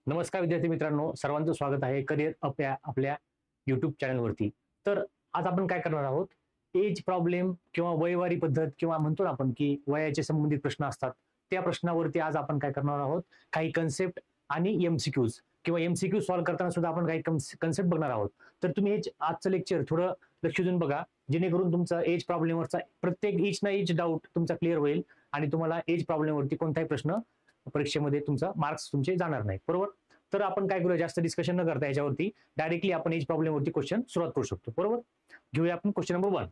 नमस्कार विद्यार्थी मित्रांनो, सर्वांचं स्वागत आहे करिअर अप या आपल्या युट्यूब चॅनलवरती. तर आज आपण काय करणार आहोत, एज प्रॉब्लेम किंवा वयवारी पद्धत किंवा म्हणतो ना आपण की वयाचे संबंधित प्रश्न असतात, त्या प्रश्नावरती आज आपण काय करणार आहोत, काही कन्सेप्ट आणि एमसीक्यूज किंवा एमसीक्यू सॉल्व्ह करताना सुद्धा आपण काही कन्सेप्ट बघणार आहोत. तर तुम्ही हे आजचं लेक्चर थोडं लक्ष देऊन बघा, जेणेकरून तुमचा एज प्रॉब्लेमवरचा प्रत्येक इच ना इच डाऊट तुमचा क्लिअर होईल आणि तुम्हाला एज प्रॉब्लेमवरती कोणताही प्रश्न परीक्षेमध्ये तुमचा मार्क्स तुमचे जाणार नाही. बरोबर. तर आपण काय करूया, जास्त डिस्कशन न करता याच्यावरती डायरेक्टली आपण एज प्रॉब्लेम वरती क्वेश्चन सुरुवात करू शकतो. बरोबर. घेऊया आपण क्वेश्चन नंबर 1.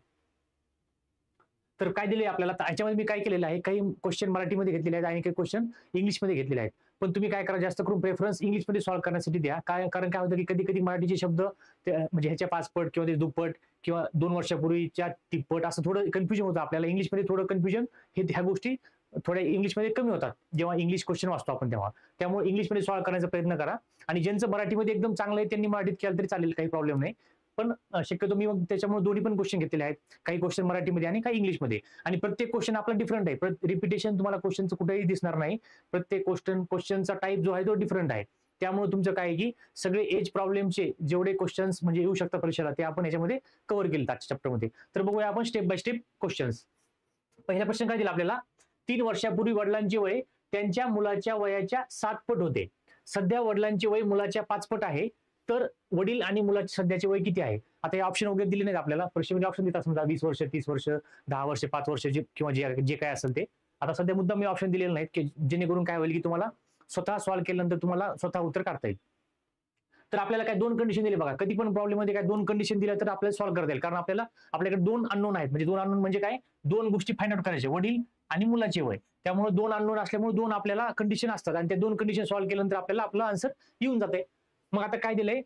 तर काय दिले आपल्याला, याच्यामध्ये मी काय केलेलं आहे, काही क्वेश्चन मराठीमध्ये घेतलेले आहेत आणि काही क्वेश्चन इंग्लिशमध्ये घेतलेले आहेत. पण तुम्ही काय करा, जास्त करून प्रेफरन्स इंग्लिशमध्ये सॉल्व्ह करण्यासाठी द्या. कारण काय होतं की कधी कधी मराठीचे शब्द म्हणजे ह्याच्या 5 पट किंवा ते दुप्पट किंवा 2 वर्षापूर्वीच्या तिप्पट असं थोडं कन्फ्युजन होतं आपल्याला. इंग्लिशमध्ये थोडं कन्फ्युजन ह्या गोष्टी थोड्या इंग्लिशमध्ये कमी होतात जेव्हा इंग्लिश क्वेश्चन वाचतो आपण तेव्हा. त्यामुळे इंग्लिशमध्ये सॉल्व्ह करण्याचा प्रयत्न करा आणि ज्यांचं मराठीमध्ये एकदम चांगलं आहे त्यांनी मराठीत केलं तरी चालेल, काही प्रॉब्लेम नाही. पण शक्यतो मी मग त्याच्यामुळे दोन्ही पण क्वेश्चन घेतलेले आहेत, काही क्वेश्चन मराठीमध्ये आणि काही इंग्लिशमध्ये. आणि प्रत्येक क्वेश्चन आपला डिफरंट आहे, रिपिटेशन तुम्हाला क्वेश्चनचं कुठेही दिसणार नाही. प्रत्येक क्वेश्चनचा टाईप जो आहे तो डिफरंट आहे. त्यामुळे तुमचं काय आहे की सगळे एज प्रॉब्लेमचे जेवढे क्वेश्चन्स म्हणजे येऊ शकतात परीक्षेला ते आपण याच्यामध्ये कव्हर केले आजच्या चॅप्टरमध्ये. तर बघूया आपण स्टेप बाय स्टेप क्वेश्चन्स. पहिला प्रश्न काय दिला आपल्याला, 3 वर्षापूर्वी वडिलांचे वय त्यांच्या मुलाच्या वयाच्या 7 पट होते. सध्या वडिलांचे वय मुलाच्या 5 पट आहे. तर वडील आणि मुलाचे सध्याचे वय किती आहे? आता हे ऑप्शन वगैरे दिले नाहीत आपल्याला, परीक्षेमध्ये ऑप्शन देतात समजा 20 वर्ष, 30 वर्ष, 10 वर्ष, 5 वर्ष किंवा जे काय असेल ते. आता सध्या मुद्दा मी ऑप्शन दिलेले नाहीत की जेणेकरून काय होईल की तुम्हाला स्वतः सॉल्व्ह केल्यानंतर तुम्हाला स्वतः उत्तर काढता येईल. तर आपल्याला काय 2 कंडिशन दिले बघा, कधी पण प्रॉब्लेम मध्ये काय 2 कंडिशन दिल्या तर आपल्याला सॉल्व्ह करता येईल. कारण आपल्याकडे 2 अननोन आहेत. म्हणजे 2 अननोन म्हणजे काय, 2 गोष्टी फाइंड आउट करायच्या, वडील आणि मुलाचे वय. त्यामुळे 2 अननोन असल्यामुळे 2 आपल्याला कंडिशन असतात आणि त्या 2 कंडिशन सॉल्व्ह केल्यानंतर आपल्याला आपलं आन्सर येऊन जाते. मग आता काय दिलंय,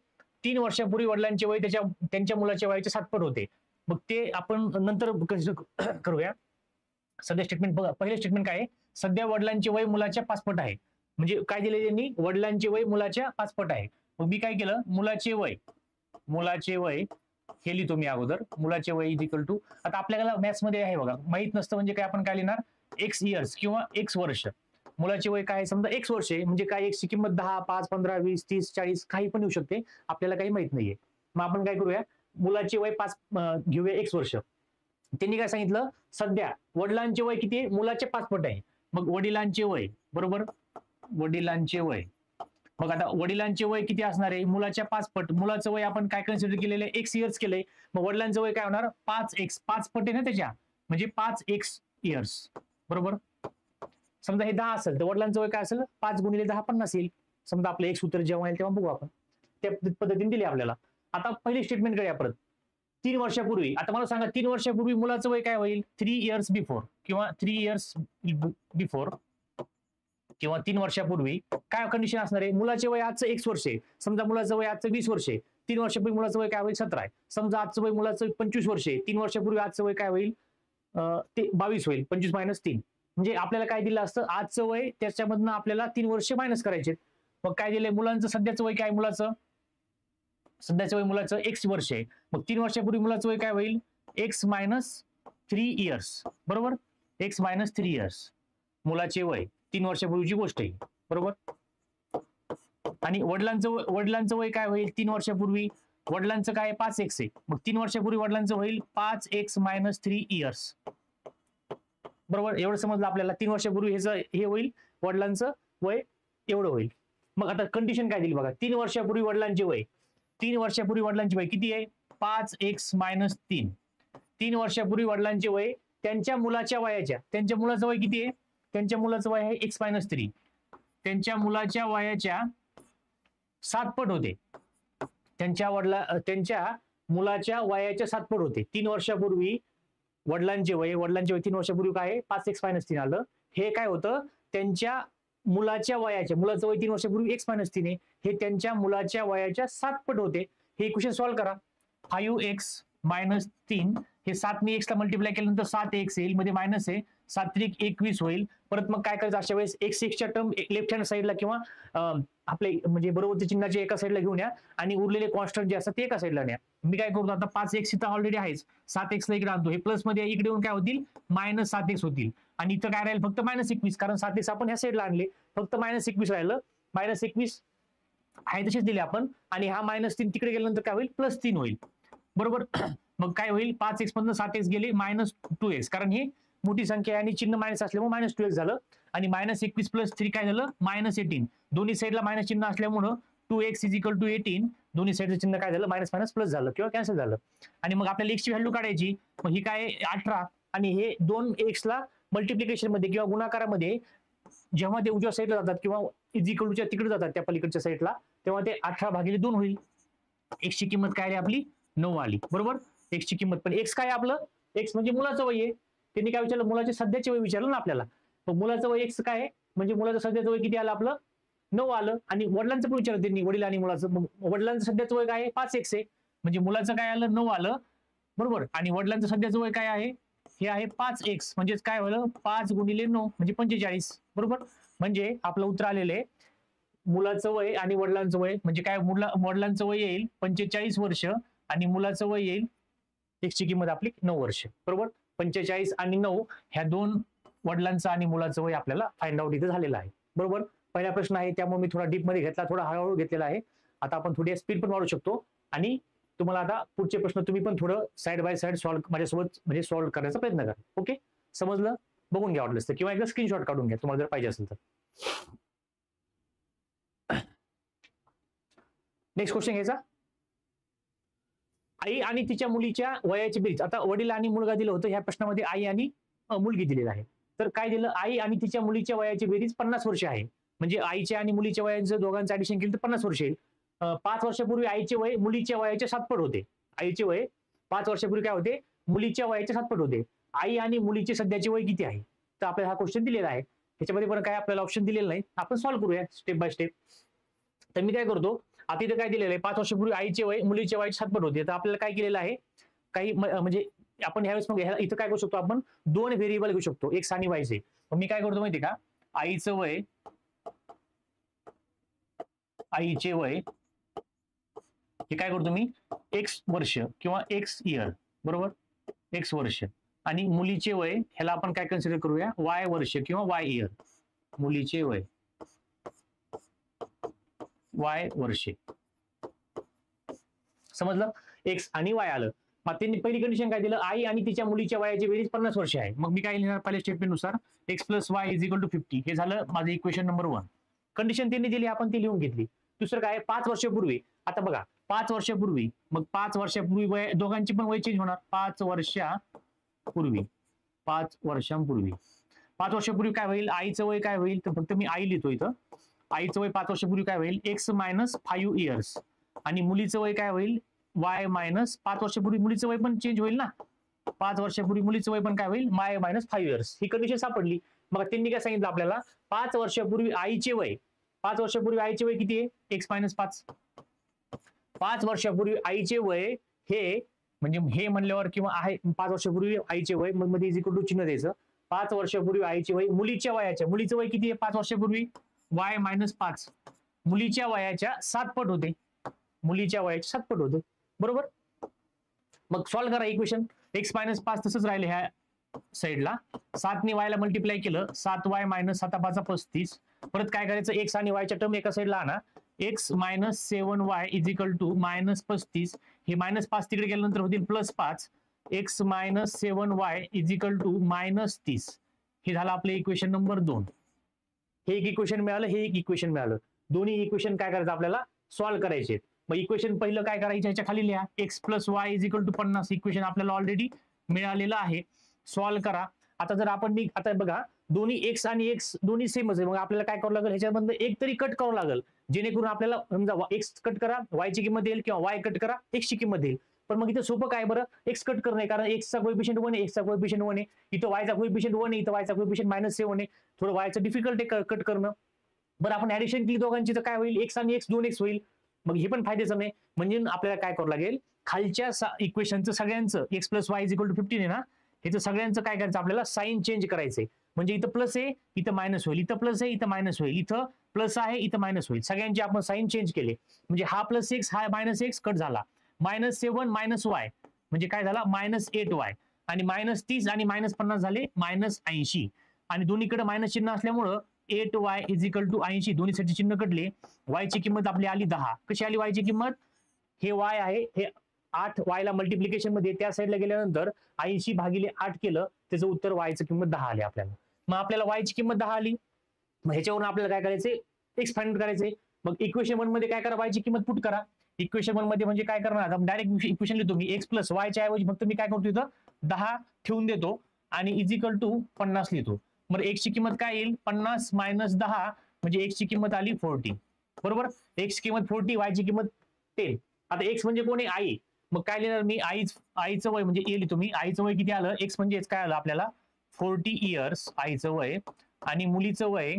3 वर्षापूर्वी वडिलांचे वय त्यांच्या मुलाच्या वयाचे 7 पट होते. मग ते आपण नंतर करूया. सध्या स्टेटमेंट बघा, पहिले स्टेटमेंट काय आहे, सध्या वडिलांचे वय मुलाच्या 5 पट आहे. म्हणजे काय दिले त्यांनी, वडिलांचे वय मुलाच्या 5 पट आहे. मग मी काय केलं, मुलाचे वय हे लिहितो मी अगोदर. मुलाचे वय इज इक्वल टू, आता आपल्याला मॅथ्स मध्ये आहे बघा, माहित नसतं म्हणजे काय, आपण काय लिहिणार, एक्स इयर्स किंवा एक्स वर्ष. मुलाचे वय काय, समजा एक्स वर्ष आहे म्हणजे काय, एक्सची किंमत 10, 5, 15, 20, 30, 40 काही पण येऊ शकते, आपल्याला काही माहित नाहीये. मग आपण काय करूया, मुलाचे वय 5 घेऊया, एक्स वर्ष. त्यांनी काय सांगितलं, सध्या वडिलांचे वय किती आहे, मुलाचे 5 पट आहे. मग वडिलांचे वय, बरोबर, वडिलांचे वय. मग आता वडिलांचे वय किती असणार आहे, मुलाच्या 5 पट. मुलाचं वय आपण काय कन्सिडर केलेलं आहे, एक्स इयर्स केलंय. मग वडिलांचं वय काय होणार, 5x, 5 पट आहे ना त्याच्या, म्हणजे 5x इयर्स. बरोबर. समजा हे 10 असेल तर वडिलांचं वय काय असेल, 5 गुणिले 10 50 येईल. समजा आपलं एक सूत्र जेव्हा येईल तेव्हा बघू आपण, त्या पद्धतीने दिली आपल्याला. आता पहिली स्टेटमेंट करूया परत. 3 वर्षापूर्वी, आता मला सांगा 3 वर्षापूर्वी मुलाचं वय काय होईल, 3 इयर्स बिफोर किंवा 3 इयर्स बिफोर किंवा 3 वर्षापूर्वी काय कंडिशन असणार आहे, मुलाचे वय आजचं एक्स वर्ष आहे. समजा मुलाचं वय आजचं 20 वर्ष आहे. 3 वर्षापूर्वी मुलाचं वय काय होईल, 17 आहे. समजा आजचं वय मुलाचं 25 वर्ष आहे. 3 वर्षापूर्वी आजचं वय काय होईल, ते 22 होईल. 25 - 3 म्हणजे आपल्याला काय दिलं असतं, आजचं वय त्याच्यामधनं आपल्याला 3 वर्ष मायनस करायचे. मग काय दिलंय, मुलांचं सध्याचं वय काय, सध्याचं वय मुलाचं एक्स वर्ष आहे. मग 3 वर्षापूर्वी मुलाचं वय काय होईल, x - 3 इयर्स. बरोबर, x - 3 इयर्स मुलाचे वय 3 वर्षापूर्वीची गोष्ट आहे. बरोबर. आणि वडिलांचं वय काय होईल, 3 वर्षापूर्वी वडिलांचं काय 5x आहे. मग 3 वर्षापूर्वी वडिलांचं होईल 5x - 3 इयर्स. बरोबर, एवढं समजलं आपल्याला. 3 वर्षापूर्वी हे होईल, वडिलांचं वय एवढं होईल. मग आता कंडिशन काय दिली बघा, 3 वर्षापूर्वी वडिलांचे वय, 3 वर्षापूर्वी वडिलांचे वय किती आहे, 5x - 3. 3 वर्षापूर्वी वडिलांचे वय त्यांच्या मुलाच्या वयाच्या, त्यांच्या मुलाचं वय किती आहे, त्यांच्या मुलाचं वय आहे x - 3. त्यांच्या मुलाच्या वयाच्या 7 पट होते. त्यांच्या मुलाच्या वयाच्या 7 पट होते. 3 वर्षापूर्वी वडिलांचे वय 3 वर्षापूर्वी काय आहे, 5x - 3 आलं. हे काय होतं, त्यांच्या मुलाच्या वयाच्या, मुलाचं वय 3 वर्षापूर्वी x - 3 आहे. हे त्यांच्या मुलाच्या वयाच्या 7 पट होते. हे इक्वेशन सॉल्व्ह करा. 5x - 3 हे 7 ने x ला मल्टिप्लाय केल्यानंतर 7x येईल, मध्ये मायनस आहे, 7 × 3 = 21 होईल. परत मग काय करायचं, अशा वेळेस x च्या टर्म लेफ्ट हँड साईडला किंवा आपले म्हणजे बरोबरच्या चिन्हाच्या एका साईडला घेऊन या आणि उरलेले कॉन्स्टंट जे असतात ते एका साईडला न्या. मी काय करतो, आता 5x इथं ऑलरेडी आहेच, 7x ला इकडे आणतो. हे प्लस मध्ये इकडे येऊन काय होतील, -7x होतील. आणि इथं काय राहील, फक्त -21, कारण 7x आपण ह्या साईडला आणले, फक्त -21 राहिलं. -21 आहे तसेच दिले आपण, आणि हा -3 तिकडे गेल्यानंतर काय होईल, +3 होईल. बरोबर. मग काय होईल, 5x मधून 7x गेले -2x, कारण ही मोठी संख्या आहे आणि चिन्ह मायनस असल्यामुळे -2x झालं. आणि -21 + 3 काय झालं, -18. दोन्ही साईडला मायनस चिन्ह असल्यामुळं 2x = 18. दोन्ही साईडचं चिन्ह काय झालं, मायनस मायनस प्लस झालं किंवा कॅन्सल झालं. आणि मग आपल्याला x ची व्हॅल्यू काढायची. मग ही काय 18, आणि हे 2x ला मल्टिप्लिकेशन मध्ये किंवा गुणाकारामध्ये जेव्हा ते उजव्या साईडला जातात किंवा = तिकडे जातात त्या पलीकडच्या साईडला, तेव्हा ते 18/2 होईल. x ची किंमत काय आली आपली, 9 आली. बरोबर. x ची किंमत, पण x काय आपलं, x म्हणजे मुलाचं वय आहे. त्यांनी काय विचारलं, मुलाचे सध्याचे वय विचारलं ना आपल्याला. मग मुलाचं वय x काय आहे, म्हणजे मुलाचं सध्याचं वय किती आलं आपलं, 9 आलं. आणि वडिलांचं पण विचारलं त्यांनी, वडील आणि मुलाचं. मग वडिलांचं सध्याचं वय काय आहे, 5x आहे, म्हणजे मुलाचं काय आलं, 9 आलं. बरोबर. आणि वडिलांचं सध्याचं वय काय आहे, हे आहे 5x, म्हणजेच काय झालं, 5 × 9 म्हणजे 45. बरोबर. म्हणजे आपलं उत्तर आलेलं आहे, मुलाचं वय आणि वडिलांचं वय म्हणजे काय, वडिलांचं वय येईल 45 वर्ष आणि मुलाचं वय येईल, x ची किंमत आपली 9 वर्ष. बरोबर. 45 आणि 9 ह्या दोन वडिलांचं आणि मुलाचं वय आपल्याला फाइंड आउट इथं झालेलं आहे. बरोबर. पहिला प्रश्न आहे, त्यामुळे मी थोडा डीप मध्ये घेतला, थोडा हळूहळू घेतलेला आहे. आता आपण थोडी स्पीड पण वाढवू शकतो, आणि तुम्हाला आता पुढचे प्रश्न तुम्ही पण थोडं साइड बाय साइड माझ्यासोबत म्हणजे सॉल्व्ह करण्याचा प्रयत्न करा. ओके, समजलं? बघून घ्या वाटलं तर, किंवा एकदा स्क्रीनशॉट काढून घ्या तुम्हाला जर पाहिजे असेल तर. नेक्स्ट क्वेश्चन घ्यायचा, आई आणि तिच्या मुलीच्या वयाची बेरीज. आता वडील आणि मुलगा दिलं होतं, ह्या प्रश्नामध्ये आई आणि मुलगी दिलेलं आहे. तर काय दिलं, आई आणि तिच्या मुलीच्या वयाची बेरीज 50 वर्ष आहे. म्हणजे आईच्या आणि मुलीच्या वयाचं दोघांचं ऍडिशन केलं तर 50 वर्ष येईल. 5 वर्षापूर्वी आईचे वय मुलीच्या वयाच्या 7 पट होते. आईचे वय 5 वर्षापूर्वी काय होते, मुलीच्या वयाच्या 7 पट होते. आई आणि मुलीचे सध्याचे वय किती आहे, तर आपल्याला हा क्वेश्चन दिलेला आहे. त्याच्यामध्ये पण काय आपल्याला ऑप्शन दिलेलं नाही, आपण सॉल्व्ह करूया स्टेप बाय स्टेप. तर मी काय करतो, आता इथं काय दिलेलं आहे, 5 वर्षापूर्वी आईचे वय मुलीच्या वयाच्या 7 पट होते. तर आपल्याला काय केलेलं आहे, काही म्हणजे आपण ह्यावेळेस मग इथं काय करू शकतो, आपण 2 व्हेरिएबल घेऊ शकतो, x आणि y चे. मग मी काय करतो माहिती का, आईचं वय, आईचे वय हे काय करतो मी, x वर्ष किंवा x इयर. बरोबर. x वर्ष. आणि मुलीचे वय ह्याला आपण काय कन्सिडर करूया, y वर्ष किंवा y इयर. मुलीचे वय y वर्षे. समजलं, x आणि y आलं. मग त्यांनी पहिली कंडिशन काय दिलं, आई आणि तिच्या मुलीच्या वयाची बेरीज 50 वर्ष आहे. मग मी काय लिहिणार, पहिल्या स्टेटमेंट नुसार x + y = 50. हे झालं माझं इक्वेशन नंबर 1. कंडिशन त्यांनी दिली, आपण ती लिहून घेतली. दुसरं काय, 5 वर्षापूर्वी. आता बघा, 5 वर्षापूर्वी, मग 5 वर्षापूर्वी वय दोघांची पण वय चेंज होणार. 5 वर्षापूर्वी 5 वर्षांपूर्वी 5 वर्षापूर्वी काय होईल, आईचं वय काय होईल, तर फक्त मी आई लिहितो इथं. आईचं वय 5 वर्षापूर्वी काय होईल, x - 5 इयर्स. आणि मुलीचं वय काय होईल, y - 5 वर्षापूर्वी मुलीचं वय पण चेंज होईल ना. 5 वर्षापूर्वी मुलीचं वय पण काय होईल, y - 5 इयर्स. ही कंडिशन सापडली. मग त्यांनी काय सांगितलं आपल्याला, 5 वर्षापूर्वी आईचे वय, 5 वर्षापूर्वी आईचे वय किती आहे, x - 5. 5 वर्षापूर्वी आईचे वय हे म्हणजे हे म्हणल्यावर किंवा आहे 5 वर्षापूर्वी आईचे वय, मग मध्ये = चिन्ह द्यायचं. 5 वर्षापूर्वी आईचे वय मुलीच्या वयाच्या, मुलीचं वय किती आहे 5 वर्षापूर्वी, y - 5. मुलीच्या वयाच्या 7 पट होते. मुलीच्या वयाच्या 7 पट होते. बरोबर. मग सॉल्व्ह करा इक्वेशन. x - 5 तसंच राहिले ह्या साईडला. 7 ने y ला मल्टिप्लाय केलं, 7y - 7 = 35. परत काय करायचं, x आणि y च्या टर्म एका साईडला आणा. x - 7y = -35. हे -5 तिकडे गेल्यानंतर होतील +5. x - 7y = -30. हे झालं आपलं इक्वेशन नंबर 2. हे एक इक्वेशन मिळालं, हे एक इक्वेशन मिळालं. दोन्ही इक्वेशन काय करायचं आपल्याला, सॉल्व्ह करायचे. मग इक्वेशन पहिलं काय करायचं, ह्याच्या खाली लिहा, x + y = 50. इक्वेशन आपल्याला ऑलरेडी मिळालेलं आहे. सॉल्व्ह करा. आता जर आपण आता बघा, दोन्ही x आणि x दोन्ही सेमच आहे. मग आपल्याला काय करावं लागेल, ह्याच्यामधलं एक तरी कट करावं लागेल, जेणेकरून आपल्याला समजा x कट करा, y ची किंमत येईल, किंवा y कट करा, x ची किंमत येईल. पण मग इथं सोपं काय बरं, x कट करणे, कारण x चा कोएफिशियंट 1 आहे, x चा कोएफिशियंट 1 आहे. इथं y चा कोएफिशियंट 1 आहे, इथं y चा कोएफिशियंट -7 आहे. थोडं y चं डिफिकल्ट आहे कट करणं. बरं, आपण ऍडिशन केली दोघांची तर काय होईल, x आणि x 2x होईल. मग हे पण फायद्याचं नाही. म्हणजे आपल्याला काय करावं लागेल, खालच्या इक्वेशनचं सगळ्यांचं x + y = 15 आहे ना, ह्याचं सगळ्यांचं काय करायचं आपल्याला, साईन चेंज करायचंय. म्हणजे इथं प्लस आहे, इथं मायनस होईल, इथं प्लस आहे, इथं मायनस होईल, इथं प्लस आहे, इथं मायनस होईल. सगळ्यांचे आपण साईन चेंज केले. म्हणजे हा +x हा -x कट झाला. -7 - y म्हणजे काय झाला, -8y. आणि -30 आणि -50 झाले -80. आणि दोन्हीकडे मायनस चिन्ह असल्यामुळं 8y इज इक्वल टू 80, दोन्ही साईडचे चिन्ह कटले, y ची किंमत आपली आली 10. कशी आली y ची किंमत? हे y आहे, हे 8 y ला मल्टिप्लिकेशन मध्ये त्या साईडला गेल्यानंतर 80 भागिले 8 केलं, त्याचं उत्तर y ची किंमत 10 आली आपल्याला. मग आपल्याला y ची किंमत 10 आली, मग ह्याच्यावरून आपल्याला काय करायचंय? x फाइंड करायचंय. मग इक्वेशन 1 मध्ये काय करा? y ची किंमत पुट करा. इक्वेशन 1 मध्ये म्हणजे काय करणार? आता डायरेक्ट इक्वेशन लिहितो मी, x प्लस y च्या ऐवजी फक्त मी काय करतो इथं 10 ठेवून देतो आणि इज इक्वल टू 50 लिहितो. मग x ची किंमत काय येईल? 50 मायनस 10 म्हणजे x ची किंमत आली 40. बरोबर? x ची किंमत 40, y ची किंमत 10. आता x म्हणजे कोण आहे? आई. मग काय लिहिणार मी? आईचं वय म्हणजे ए लिहितो मी. आईचं वय किती आलं? x म्हणजे काय आलं आपल्याला? 40 इयर्स आईचं वय, आणि मुलीचं वय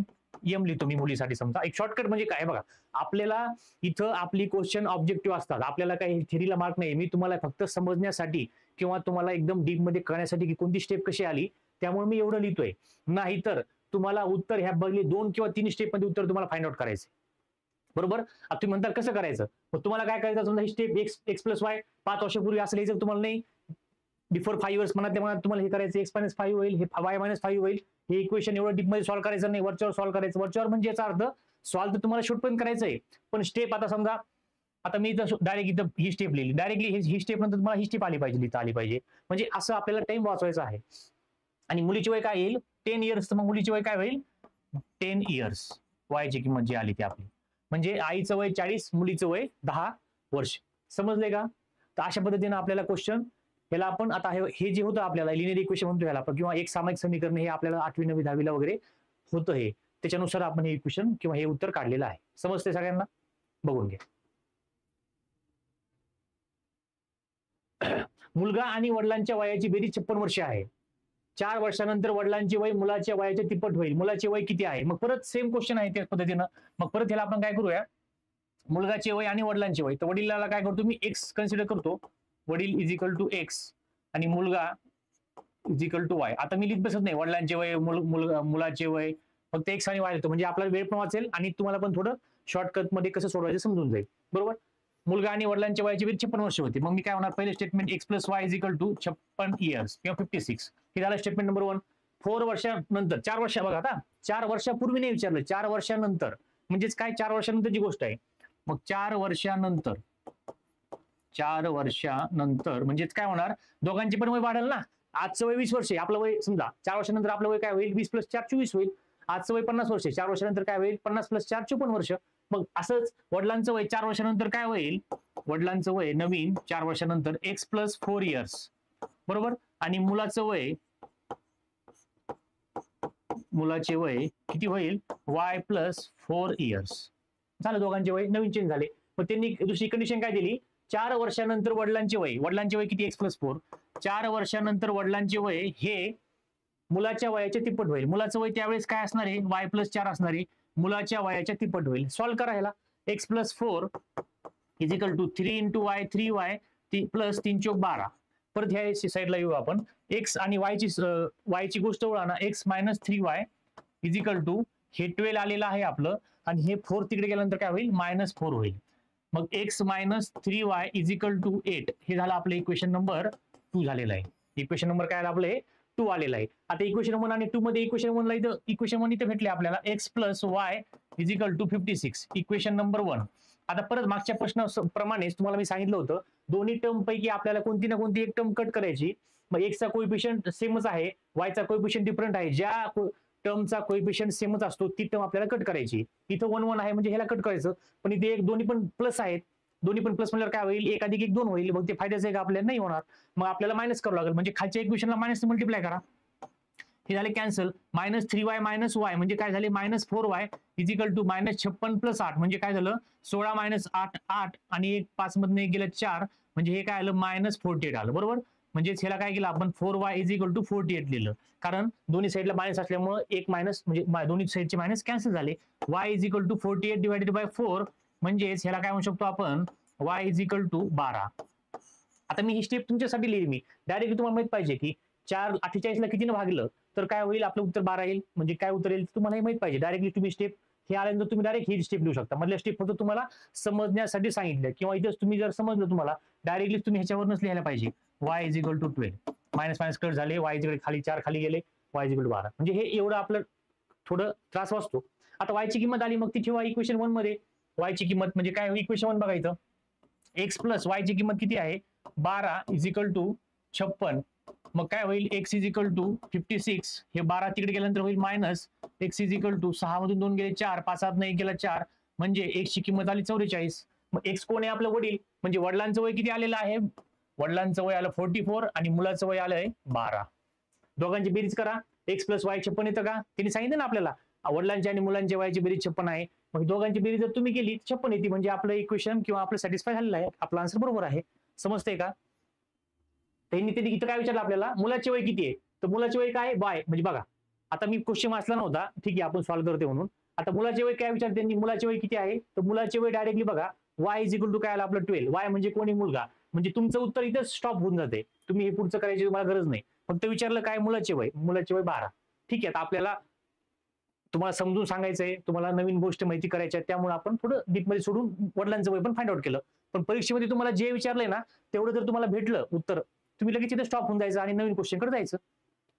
एम लिहितो मी मुलीसाठी. समजा एक शॉर्टकट म्हणजे काय बघा, आपल्याला इथं आपली क्वेश्चन ऑब्जेक्टिव्ह असतात, आपल्याला काही थेरीला मार्क नाही. मी तुम्हाला फक्त समजण्यासाठी किंवा तुम्हाला एकदम डीप मध्ये कळण्यासाठी की कोणती स्टेप कशी आली, त्यामुळे मी एवढं लिहितोय. नाहीतर तुम्हाला उत्तर ह्या बघले 2 किंवा 3 स्टेप मध्ये उत्तर तुम्हाला फाइंड आउट करायचं. बरोबर? आता तुम्ही म्हणता कसं करायचं? मग तुम्हाला काय करायचं? समजा ही स्टेप x प्लस वाय 5 वर्षापूर्वी असं लिहायचं तुम्हाला नाही. बिफोर 5 इयर्स म्हणा, त्या तुम्हाला हे करायचं, x मायनस 5 होईल, हे y मायनस 5 होईल. हे इक्वेशन एवढं डीप मध्ये सॉल्व्ह करायचं नाही, वरच्यावर सॉल्व्ह करायचं. वरच्यावर म्हणजे याचा अर्थ सॉल्व्ह तर तुम्हाला शेवटपर्यंत करायचं आहे, पण स्टेप आता समजा आता मी इथं डायरेक्ट इथं ही स्टेप लिहिली, डायरेक्टली ही स्टेप नंतर तुम्हाला ही स्टेप आली पाहिजे, लिहिता आली पाहिजे. म्हणजे असं आपल्याला टाइम वाचवायचा आहे. आणि मुलीची वय काय येईल? 10 इयर्स. तर मग मुलीची वय काय होईल? 10 इयर्स. वायची किंमत जी आली ती आपली, म्हणजे आईचं वय 40, मुलीचं वय 10 वर्ष. समजले का? तर अशा पद्धतीने आपल्याला क्वेश्चन, याला आपण आता हे जे होतं आपल्याला लिनियर इक्वेशन म्हणतो याला, किंवा एक सामायिक समीकरण, हे आपल्याला 8वी 9वी 10वीला वगैरे होतं. हे त्याच्यानुसार आपण हे इक्वेशन किंवा हे उत्तर काढलेलं आहे. समजते सगळ्यांना? बघून घ्या. मुलगा आणि वडिलांच्या वयाची बेरीज 56 वर्ष आहे. 4 वर्षानंतर वडिलांचे वय मुलाच्या वयाच्या तिप्पट होईल. मुलाचे वय किती आहे? मग परत सेम क्वेश्चन आहे त्या पद्धतीनं. मग परत ह्याला आपण काय करूया? मुलगाचे वय आणि वडिलांचे वय. तर वडिलाला काय करतो मी? x कन्सिडर करतो. वडील इज इक्वल टू x आणि मुलगा इज इक्वल टू y. आता मी लिहित बसत नाही वडिलांचे वय, मुलाचे वय, फक्त x आणि y लिहितो, म्हणजे आपला वेळ पण वाचेल आणि तुम्हाला पण थोडं शॉर्टकट मध्ये कसं सोडवायचं समजून जाईल. बरोबर? मुलगा आणि वडिलांच्या वयाची बेरीज 56 वर्ष होती. मग मी काय होणार? पहिले statement x plus y is equal to 56 years किंवा 56. हे झालं स्टेटमेंट नंबर 1. 4 वर्षानंतर, 4 वर्ष बघा, आता 4 वर्षापूर्वी नाही विचारलं, 4 वर्षानंतर म्हणजेच काय? 4 वर्षानंतरची गोष्ट आहे. मग 4 वर्षानंतर म्हणजेच काय होणार? दोघांचे पण वय वाढेल ना. आजचं वय 20 वर्ष आहे, आपलं वय समजा 4 वर्षानंतर आपलं वय काय होईल? 20 प्लस 4 24 होईल. आजचं वय 50 वर्ष, 4 वर्षानंतर काय होईल? 50 प्लस 4 54 वर्ष. मग असंच वडिलांचं वय 4 वर्षानंतर काय होईल? वडिलांचं वय नवीन 4 वर्षानंतर x प्लस 4 इयर्स. बरोबर? आणि मुलाचे वय किती होईल? y plus 4 years. झालं, दोघांचे वय नवीन चेंज झाले. मग त्यांनी दुसरी कंडिशन काय दिली? 4 वर्षानंतर वडिलांचे वय किती? x plus 4. 4 वर्षानंतर वडिलांचे वय हे मुलाच्या वयाच्या तिप्पट होईल. मुलाचं वय त्यावेळेस काय असणार आहे? y प्लस 4 असणार आहे, मुलाच्या वयाच्या तिप्पट होईल. सॉल्व्ह करा ह्याला. x plus 4 is equal to 3 into y 3y plus 3 चौक 12. परत ह्या साईडला येऊ आपण. x आणि y ची गोष्ट ओळखा. x minus 3y is equal to हे 12 आलेलं आहे आपलं, आणि हे 4 तिकडे गेल्यानंतर काय होईल? मायनस 4 होईल. मग x minus 3y is equal to 8. हे झालं आपलं इक्वेशन नंबर 2 झालेलं आहे. इक्वेशन नंबर काय आपले 2 आलेला आहे. आता इक्वेशन 1 आणि 2 मध्ये इक्वेशन 1 इथं भेटले आपल्याला x plus y is equal to 56. Equation number 1. आता परत मागच्या प्रश्नाप्रमाणेच तुम्हाला मी सांगितलं होतं, दोन्ही टर्म पैकी आपल्याला कोणती ना कोणती एक टर्म कट करायची. मग x चा कोएफिशियंट सेमच आहे, y चा कोएफिशियंट डिफरंट आहे. ज्या टर्मचा कोएफिशियंट सेमच असतो ती टर्म आपल्याला कट करायची. इथं 1 1 आहे म्हणजे ह्याला कट करायचं, पण इथे दोन्ही पण प्लस आहेत. दोन्ही पण प्लस म्हणल्यावर काय होईल? 1 अधिक 1 2 होईल. मग ते फायद्याचं आहे का? आपल्याला नाही होणार. मग आपल्याला मायनस करावं लागेल, म्हणजे खालच्या इक्वेशनला मायनस मल्टिप्लाय करा. हे झाले cancel. Minus 3y minus y म्हणजे काय झाले? Minus 4y is equal to minus 56 plus 8 म्हणजे काय झालं? 16 मायनस 8 8 आणि 1 5 मधून 1 गेलं 4 म्हणजे हे काय आलं? मायनस 48 आलं. बरोबर? म्हणजे ह्याला काय केलं आपण? 4y इज इक्वल टू 48 लिहिलं, कारण दोन्ही साईडला मायनस असल्यामुळे एक मायनस म्हणजे दोन्ही साईडचे मायनस कॅन्सल झाले. y is equal to 48 divided by 4 म्हणजेच ह्याला काय म्हणू शकतो आपण? y is equal to 12. आता मी ही स्टेप तुमच्यासाठी लिहिली. मी डायरेक्टली तुम्हाला माहित पाहिजे की 4 48 ला कितीने भागलं तर काय होईल? आपलं उत्तर 12 येईल. म्हणजे काय उत्तर येईल तुम्हाला हे माहित पाहिजे. डायरेक्टली तुम्ही स्टेप हे आल्यानंतर तुम्ही डायरेक्ट ही स्टेप लिहू शकता. मधल्या स्टेप फक्त तुम्हाला समजण्यासाठी सांगितलं, किंवा इथेच तुम्ही जर समजलं तुम्हाला डायरेक्टली तुम्ही ह्याच्यावरच लिहायला पाहिजे. y is equal to 12. Minus minus cut झाले, y इज खाली 4 खाली गेले, y इज इक्वल टू 12. म्हणजे हे एवढं आपलं थोडं त्रास वाचतो. आता वायची किंमत आली, मग ती ठेवा इक्वेशन 1 मध्ये. वायची किंमत म्हणजे काय, इक्वेशन 1 बघायचं. एक्स प्लस वायची किंमत किती आहे, 12 इज इक्वल टू 56. मग काय होईल, एक्स इज इक्वल टू 56. हे 12 तिकडे गेल्यानंतर होईल minus x is equal to 6 मधून 2 गेले 4, 5 7 1 गेला 4, म्हणजे एक्सची किंमत आली 44. मग एक्स कोण आहे, आपलं वडील. म्हणजे वडिलांचं वय किती आलेलं आहे, वडिलांचं वय आलं 44 आणि मुलाचं वय आलंय 12. दोघांची बेरीज करा. एक्स प्लस वाय 56 येतं का, त्यांनी सांगितलं ना आपल्याला वडिलांची आणि मुलांच्या वयाची बेरीज 56 आहे. मग दोघांची बेरीज जर तुम्ही केली 56 येते, म्हणजे आपलं इक्वेशन किंवा आपलं सॅटिस्फाय झालेलं आहे, आपला आन्सर बरोबर आहे. समजतंय का. त्यांनी इथं काय विचारलं आपल्याला, मुलाचे वय किती आहे, तर मुलाचे वय काय बाय, म्हणजे बघा आता मी क्वेश्चन वाचला नव्हता, ठीक आहे आपण सॉल्व्ह करते म्हणून. आता मुलाचे वय काय विचारते त्यांनी, मुलाचे वय किती आहे, तर मुलाचे वय डायरेक्टली बघा वाय इज इक्वल टू काय आलं आपलं 12. वाय म्हणजे कोणी मुलगा, म्हणजे तुमचं उत्तर इथं स्टॉप होऊन जाते. तुम्ही हे पुढचं करायची तुम्हाला गरज नाही. फक्त विचारलं काय मुलाचे वय, मुलाचे वय 12. ठीक आहे. आता आपल्याला तुम्हाला समजून सांगायचंय, तुम्हाला नवीन गोष्ट माहिती करायची आहे, त्यामुळे आपण थोडं डीपमध्ये सोडून वडिलांचं वय पण फाइंड आउट केलं. पण परीक्षेमध्ये तुम्हाला जे विचारलंय ना तेवढं जर तुम्हाला भेटलं उत्तर, तुम्ही लगेच इथे स्टॉप होऊन जायचं आणि नवीन क्वेश्चन कडे जायचं.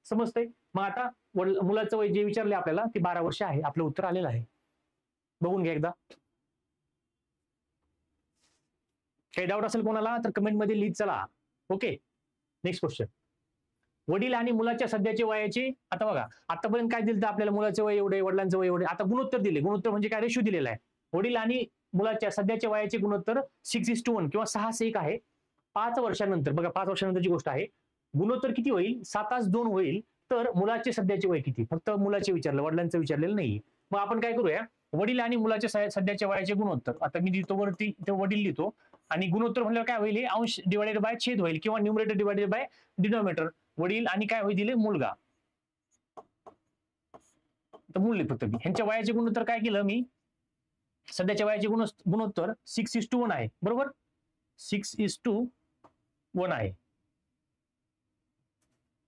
समजतंय. मग आता मुलाचं वय जे विचारले आपल्याला ते 12 वर्ष आहे. आपलं उत्तर आलेलं आहे, बघून घ्या एकदा. काही डाऊट असेल कोणाला तर कमेंट मध्ये लिहित चला. Okay, next question. वडील आणि मुलाच्या सध्याचे वयाचे, आता बघा आतापर्यंत काय दिलं आपल्याला, मुलाचे वय एवढे, वडिलांचं वय एवढे. आता गुणोत्तर दिले. गुणोत्तर म्हणजे काय, रेशो दिलेला आहे. वडील आणि मुलाच्या सध्याच्या वयाचे गुणोत्तर 6:1 किंवा 6:1 आहे. 5 वर्षानंतर, बघा 5 वर्षानंतरची गोष्ट आहे. गुणोत्तर किती होईल, 7:2 होईल. तर मुलाचे सध्याचे वय किती, फक्त मुलाचे विचारलं, वडिलांचं विचारलेलं नाही. मग आपण काय करूया, वडील आणि मुलाच्या सध्याच्या वयाचे गुणोत्तर, आता मी लिहितो वरती इथे वडील लिहितो, आणि गुणोत्तर म्हणल्यावर काय होईल, हे अंश डिवाइडेड बाय छेद होईल किंवा न्यूमरेटर डिवाइडेड बाय डिनॉमिनेटर. वडील आणि काय होईल दिले, मुलगा. तर मूल्य फक्त मी ह्यांच्या वयाचे गुणोत्तर काय केलं मी, सध्याच्या वयाचे गुणोत्तर 6:1 आहे. बरोबर, 6:1 आहे.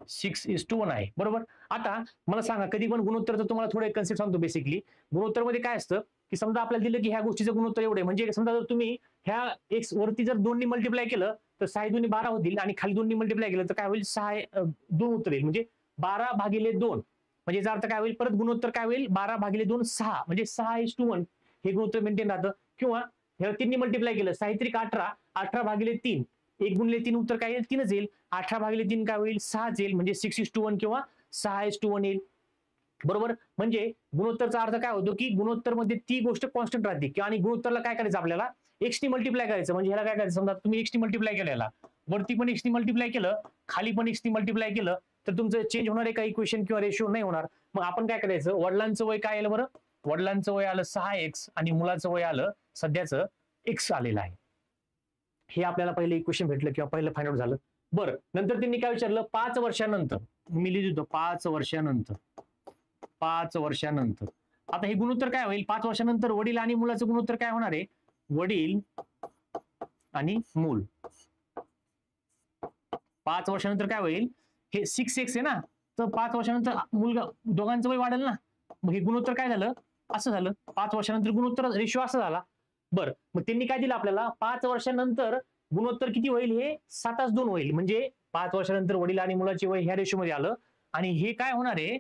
6:1 आहे. बरोबर. आता मला सांगा, कधी पण गुणोत्तरचं तुम्हाला थोडं कन्सेप्ट सांगतो. बेसिकली गुणोत्तर मध्ये काय असतं, की समजा आपल्याला दिलं की ह्या गोष्टीचं गुणोत्तर एवढे, म्हणजे समजा जर तुम्ही ह्या एक्स वरती जर 2 ने मल्टिप्लाय केलं तर 6 2 12 होतील, आणि खाली 2 ने मल्टिप्लाय केलं तर काय होईल, 2 उत्तर येईल. म्हणजे 12/2, म्हणजे याचा अर्थ काय होईल, परत गुणोत्तर काय होईल, 12/2 6, म्हणजे 6:1 हे गुणोत्तर मेंटेन राहतं. किंवा ह्या 3 ने मल्टिप्लाय केलं, 6 18, 18/3, 1 गुणिले 3 उत्तर काय येईल, 3च येईल. 18/3 काय होईल, 6 येईल, म्हणजे 6:1 किंवा 6:1 येईल. बरोबर. म्हणजे गुणोत्तरचा अर्थ काय होतो, की गुणोत्तर मध्ये ती गोष्ट कॉन्स्टंट राहते. किंवा आणि गुणोत्तरला काय करायचं आपल्याला, एक्स नी मल्टिप्लाय करायचं. म्हणजे ह्याला काय करायचं, समजा तुम्ही एक्स नी मल्टिप्लाय केलं, याला वरती पण एक्स नी मल्टिप्लाय केलं, खाली पण एक्स नी मल्टिप्लाय केलं, तर तुमचं चेंज होणार आहे का इक्वेशन किंवा रेशो, नाही होणार. मग आपण काय करायचं, वडिलांचं वय काय आलं बरं, वडिलांचं वय आलं 6x आणि मुलाचं वय आलं सध्याचं x आलेलं आहे. हे आपल्याला पहिले इक्वेशन भेटलं किंवा पहिलं फाइंड आउट झालं. बरं, नंतर त्यांनी काय विचारलं, 5 वर्षानंतर, मी लिहितो 5 वर्षानंतर. 5 वर्षानंतर आता हे गुणोत्तर काय होईल, 5 वर्षानंतर वडील आणि मुलाचं गुणोत्तर काय होणार आहे, वडील आणि मूल. 5 वर्षानंतर काय होईल, हे 6x आहे ना, तर 5 वर्षानंतर मुलगा, दोघांचं वय वाढेल ना. मग हे गुणोत्तर काय झालं, असं झालं. 5 वर्षानंतर गुणोत्तर रेशो असा झाला. बरं, मग त्यांनी काय दिलं आपल्याला, 5 वर्षानंतर गुणोत्तर किती होईल, हे 7:2 होईल. म्हणजे 5 वर्षानंतर वडील आणि मुलाचे वय ह्या रेशो मध्ये आलं, आणि हे काय होणार आहे,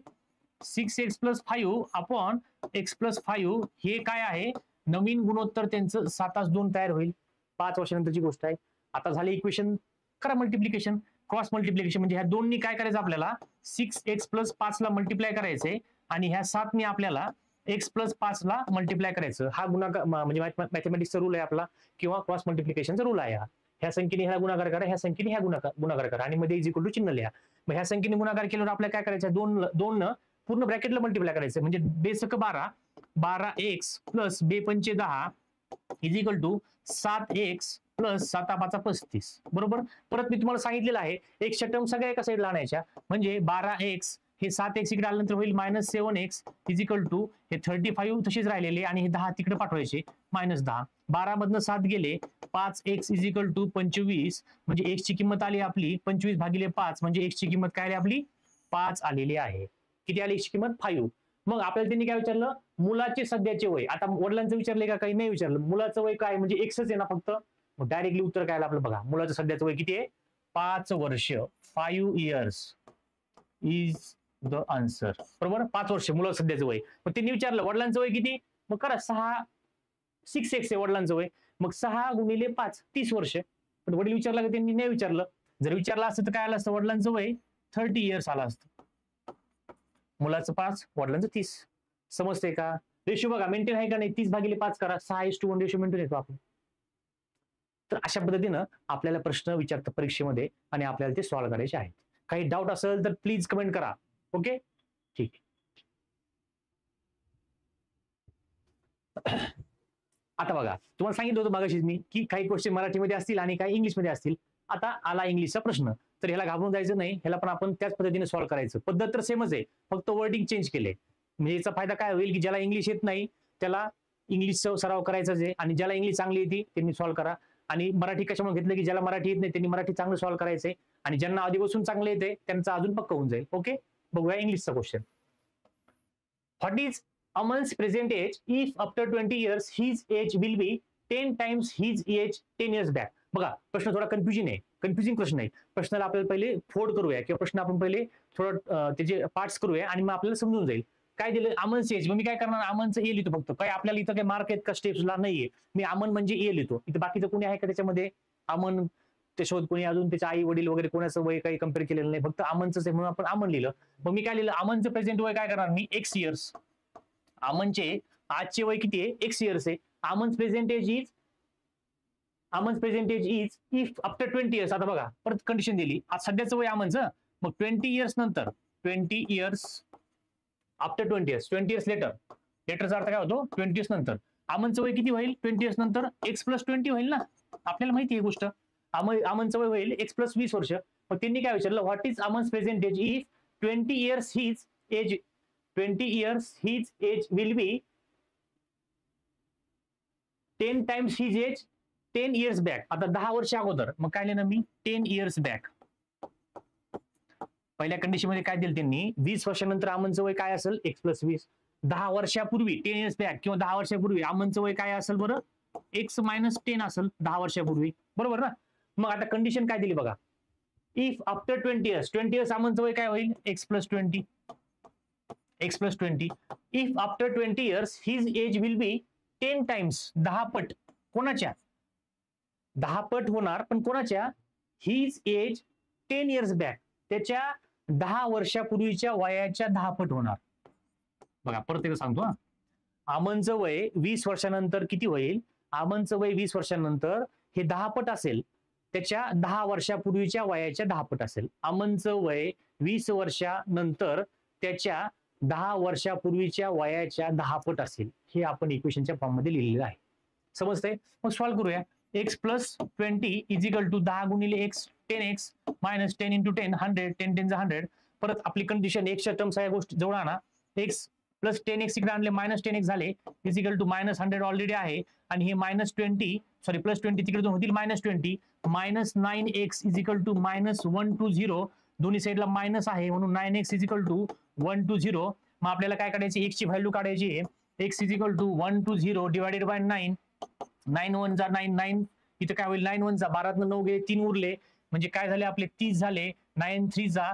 6x + 5 अपॉन x + 5, हे काय आहे, नवीन गुणोत्तर त्यांचं 7:2 तयार होईल. 5 वर्षानंतरची गोष्ट आहे. आता झाले इक्वेशन, करा मल्टिप्लिकेशन, क्रॉस मल्टिप्लिकेशन. म्हणजे ह्या 2 नी काय करायचं आपल्याला, 6x + 5 ला मल्टिप्लाय करायचंय, आणि ह्या 7 नी आपल्याला x + 5 ला मल्टिप्लाय करायचं. हा गुणाकार म्हणजे मॅथमॅटिक्सचा रूल आहे आपला, किंवा क्रॉस मल्टिप्लिकेशनचा रूल आहे. ह्या संख्येने ह्या गुणाकार करा, ह्या संख्येने ह्या गुणाकार करा, आणि मध्ये इज इक्वल टू चिन्ह लिहा. मग ह्या संख्येने गुणाकार केल्यावर आपल्याला काय करायचं, 2 न पूर्ण ब्रॅकेटला मल्टिप्लाय करायचं. म्हणजे बेसक 12, 12x + 2×5 = 10 is equal to 7x + 7×5 = 35. बरोबर. परत मी तुम्हाला सांगितलेलं आहे, एक्सच्या टर्म सगळ्या एका साईडला आणायच्या. म्हणजे 12x, हे 7x इकडे आल्यानंतर होईल -7x इज इक्वल टू हे 35 तशीच राहिलेले, आणि हे 10 तिकडे पाठवायचे, -10. 12 मधनं 7 गेले, 5x इज इक्वल टू 25. म्हणजे x ची किंमत आली आपली 25/5, म्हणजे x ची किंमत काय आली आपली, 5 आलेली आहे. किती आली x ची किंमत, 5. मग आपल्याला त्यांनी काय विचारलं, मुलाचे सध्याचे वय. आता वडिलांचं विचारले का, काही नाही विचारलं. मुलाचं वय काय, म्हणजे एक्सच आहे ना फक्त. मग डायरेक्टली उत्तर काय आलं आपलं बघा, मुलाचं सध्याचं वय किती आहे, 5 वर्ष, 5 years इज द आन्सर. बरोबर, 5 वर्ष मुलं सध्याचं वय. मग त्यांनी विचारलं वडिलांचं वय किती, मग करा 6x आहे वडिलांचं वय, मग 6 गुणिले 5 30 वर्ष. पण वडील विचारला का त्यांनी नाही विचारलं. जर विचारलं असतं तर काय आलं असतं, वडिलांचं वय 30 इयर्स आलं असतं. मुलाचं 5 वडिलांचं 30. समजते का? रेशो बघा मेंटेन आहे का नाही, 30/5 करा, 6:1 रेशो मेंटेन येतो आपण. तर अशा पद्धतीनं आपल्याला प्रश्न विचारतात परीक्षेमध्ये आणि आपल्याला ते सॉल्व्ह करायचे आहेत. काही डाऊट असेल तर प्लीज कमेंट करा. ओके, ठीक. आता बघा, तुम्हाला सांगितलं होतं मागाशीच मी की काही क्वेश्चन मराठीमध्ये असतील आणि काही इंग्लिशमध्ये असतील. आता आला इंग्लिशचा प्रश्न, तर ह्याला घाबरून जायचं नाही, ह्याला पण आपण त्याच पद्धतीने सॉल्व्ह करायचं. पद्धत तर सेमच आहे, फक्त वर्डिंग चेंज केले. म्हणजे याचा फायदा काय होईल की ज्याला इंग्लिश येत नाही त्याला इंग्लिशचा सराव करायचाच आहे, आणि ज्याला इंग्लिश चांगली येते त्यांनी सॉल्व्ह करा. आणि मराठी कशामुळे घेतलं की ज्याला मराठी येत नाही त्यांनी मराठी चांगलं सॉल्व्ह करायचंय, आणि ज्यांना आधीपासून चांगले येते त्यांचं अजून पक्क होऊन जाईल. ओके, बघूया इंग्लिशचा question. What is Aman's present age if after 20 years his age will be 10 times his age 10 years back? बघा, प्रश्न थोडा कन्फ्युजिंग प्रश्न आहे. प्रश्नाला आपल्याला पहिले फोड करूया, किंवा प्रश्न आपण पहिले थोडं त्याचे पार्ट्स करूया आणि मग आपल्याला समजून जाईल. काय दिलं, अमनच एज. मग मी काय करणार, अमनचं ए लिहितो फक्त. काय आपल्याला इथं काही मार्क आहेत का स्टेप्सला, नाहीये. मी अमन म्हणजे ए लिहितो. इथं बाकीचं कोणी आहे का त्याच्यामध्ये, अमन त्याच्यासोबत कोणी अजून त्याचे आई वडील वगैरे कोणाचं वय काही कम्पेअर केलेलं नाही, फक्त अमनचंच आहे म्हणून आपण अमन लिहिलं. मग मी काय लिहिलं, अमनचं प्रेझेंट वय काय करणार मी, एक्स इयर्स. अमनचे आजचे वय किती आहे, एक्स इयर्स आहे. Aman's present age is if after 20 years. आता बघा परत कंडिशन दिली, आज सध्याचं वय अमनचं, मग 20 इयर्स नंतर, 20 इयर्स आफ्टर 20 इयर्स, 20 इयर्स लेटरचा अर्थ काय होतो, 20 इयर्स नंतर अमनचं वय किती होईल, 20 इयर्स नंतर x+20 होईल ना, आपल्याला माहिती आहे गोष्ट. अमनचं वय होईल x+20 वर्ष. मग त्यांनी काय विचारलं, what is Aman's present age if 20 years his age 20 years his age will be 10 times his age 10 years back. आता 10 वर्ष अगोदर, मग काय लिहिलं मी, 10 years back. पहिल्या कंडिशन मध्ये काय दिलं त्यांनी, 20 वर्षानंतर अमनचं वय काय असेल, x+20. 10 वर्षापूर्वी 10 years back किंवा 10 वर्षापूर्वी अमनचं वय काय असेल बरं, x-10 असेल 10 वर्षापूर्वी, बरोबर ना. मग आता कंडिशन काय दिली बघा, इफ आफ्टर 20 years अमनचं वय काय होईल, x+20. If after 20 years his age will be 10 times, 10 पट. कोणाच्या, 10 पट होणार, पण कोणाच्या, his age 10 years back, त्याच्या 10 वर्षापूर्वीच्या वयाच्या 10 पट होणार. बघा परत एकदा सांगतो, अमनचं वय 20 वर्षानंतर किती होईल, अमनचं वय 20 वर्षानंतर हे 10 पट असेल, त्याच्या 10 वर्षापूर्वीच्या वयाच्या 10 पट असेल. अमनचं वय 20 वर्षानंतर त्याच्या 10 वर्षापूर्वीच्या वयाच्या 10 पट असेल. हे आपण इक्वेशनच्या फॉर्म मध्ये लिहिलेलं आहे. समजतंय? मग सॉल्व्ह करूया. x+20 इज इक्वल टू 10 गुणिले x 10x मायनस 10 × 10 100, 10 10 100. परत आपली कंडिशन एक्सच्या टर्म्स या गोष्टी जवळ आणा. x प्लस 10x इकडे आणले, -10x झाले, इज इक्वल टू -100 ऑलरेडी आहे, आणि हे +20 तिकडे होतील -20, -9x इज इक्वल टू -120. दोन्ही साईडला मायनस आहे म्हणून 9x इज इक्वल टू 120. मग आपल्याला काय काढायची, x ची व्हॅल्यू काढायची आहे. x is equal to 120 divided by 9. 9 1 जा 9, 9 इथं काय होईल, 9 1 जा 12 9 गेले, 3 उरले, म्हणजे काय झाले आपले 30 झाले. 9 3 जा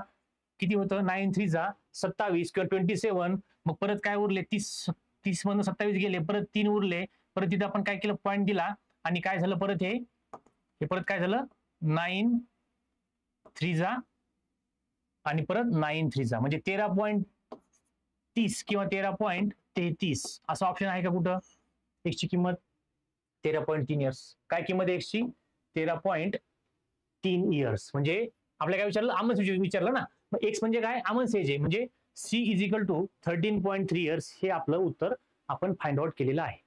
किती होतं, 9 3 जा 27 किंवा 27. मग परत काय उरले, 30 मधून 27 गेले, परत 3 उरले, परत तिथं आपण काय केलं, पॉईंट दिला, आणि काय झालं परत हे परत काय झालं, 9 3 जा आणि परत 9 3 जा, म्हणजे 13.30 किंवा 13.33 असं ऑप्शन आहे का कुठं. x ची किंमत 13.3 इयर्स. काय किंमत आहे x ची, 13.3 इयर्स. म्हणजे आपल्याला काय विचारलं, अमन्स विचारलं ना, मग x म्हणजे काय, अमन्स एज आहे, म्हणजे c is equal to 13.3 years. हे आपलं उत्तर आपण फाइंड आउट केलेलं आहे.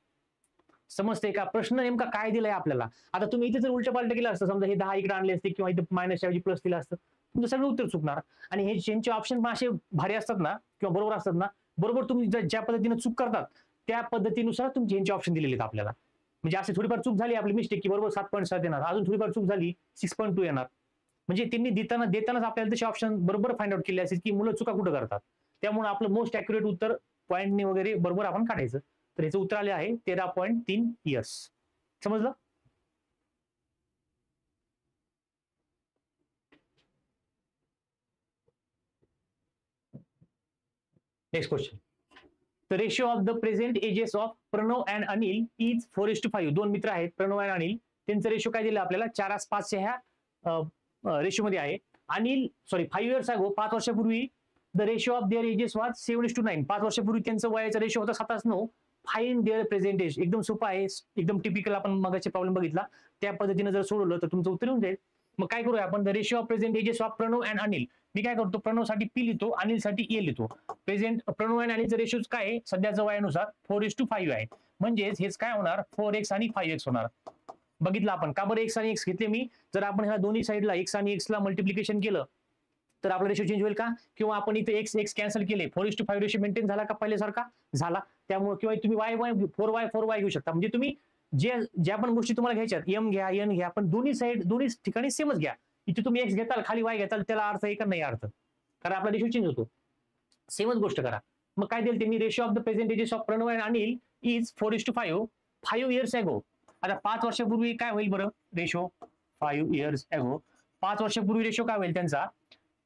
समजते का, प्रश्न नेमका काय दिलाय आपल्याला. आता तुम्ही इथे जर उलट पालट केलं असतं, समजा हे 10 इकडे आणले असते किंवा इथे मायनसच्या ऐवजी प्लस दिलं असतं, तुमचं सगळं उत्तर चुकणार. आणि हे ज्यांचे ऑप्शन पण असे भारी असतात ना, किंवा बरोबर असतात ना, बरोबर तुम्ही ज्या पद्धतीने चूक करतात त्या पद्धतीनुसार तुमचे यांचे ऑप्शन दिलेले आहेत आपल्याला. म्हणजे असे थोडीफार चूक झाली आपली मिस्टेक, की बरोबर 7.7 येणार, अजून थोडीफार चूक झाली 6.2 येणार. म्हणजे त्यांनी देतानाच आपल्याला तसे ऑप्शन बरोबर फाइंड आउट केले असेल की मुलं चुका कुठं करतात. त्यामुळे आपलं मोस्ट अॅक्युरेट उत्तर पॉईंटने वगैरे बरोबर आपण काढायचं. तर याचं उत्तर आले आहे 13.3 इयर्स. समजलं. Next question. The ratio of the present ages of Pranav and Anil is 4:5. दोन मित्र आहेत प्रणव आणि अनिल, त्यांचं रेशो काय दिलं आपल्याला 4:5 ह्या रेशो मध्ये आहे. अनिल 5 इयर्स अगो 5 वर्षापूर्वी the ratio of their ages was 7:9. 5 वर्षापूर्वी त्यांचं वयाचा रेशो होता 7:9. Find their present age. एकदम सोपं आहे, एकदम टिपिकल. आपण मगाचे प्रॉब्लेम बघितला त्या पद्धतीने जर सोडवलं तर तुमचं उत्तर येऊन जाईल. मग काय करूया आपण, the ratio of present ages of Pranav and Anil. मी काय करतो, प्रणव साठी पी लिहितो, अनिल साठी ए लिहितो. प्रेझेंट प्रणव आणि अनिलचं रेशो काय आहे सध्याच्या वयानुसार 4:5 आहे. म्हणजेच हेच काय होणार 4x आणि 5x होणार. बघितलं आपण का बरं x आणि x घेतले मी, जर आपण ह्या दोन्ही साईडला x आणि x ला मल्टिप्लिकेशन केलं तर आपला रेशो चेंज होईल का, किंवा आपण इथे x कॅन्सल केले 4:5 रेशो मेंटेन झाला का पहिल्यासारखा झाला. त्यामुळे किंवा तुम्ही y 4y घेऊ शकता. म्हणजे तुम्ही ज्या पण गोष्टी तुम्हाला घ्यायच्यात m घ्या n घ्या, पण दोन्ही ठिकाणी सेमच घ्या. इथे तुम्ही x घेताल खाली y घेताल त्याला अर्थ आहे का नाही अर्थ, कारण आपला रेशो चेंज होतो. सेमच गोष्ट करा. मग काय देईल त्यांनी, ratio of the present ages of Pranav and Anil is 4:5 5 years ago. आता 5 वर्षापूर्वी काय होईल बरं रेशो, 5 इयर्स अगो 5 वर्षापूर्वी रेशो काय होईल त्यांचा,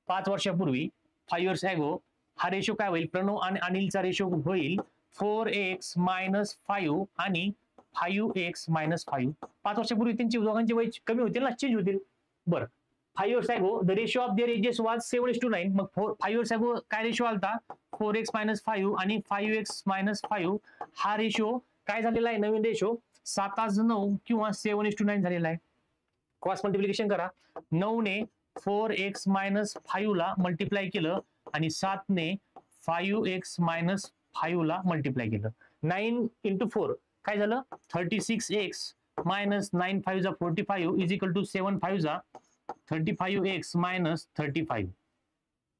5 वर्षापूर्वी 5 इयर्स अगो हा रेशो काय होईल, प्रणव आणि अनिलचा रेशो होईल 4x - 5 आणि 5x - 5. 5 वर्षापूर्वी त्यांची दोघांचे वय कमी होतील ना, चेंज होतील. बरं 5 years ago the ratio of their ages was 7:9. मग 5 इयर्स अगो काय रेशो आलता 4x - 5 आणि 5x - 5. हा रेशो काय झालेला आहे, नवीन रेशो 7:9 किंवा 7:9 झालेला आहे. क्रॉस मल्टिप्लिकेशन करा. 9 ने 4x - 5 ला मल्टिप्लाय केलं आणि 7 ने 5x - 5 ला मल्टिप्लाय केलं. 9 × 4 काय झालं 36x - 9 5 जा 45 इज इक्वल टू 7 5 जा 35x - 35.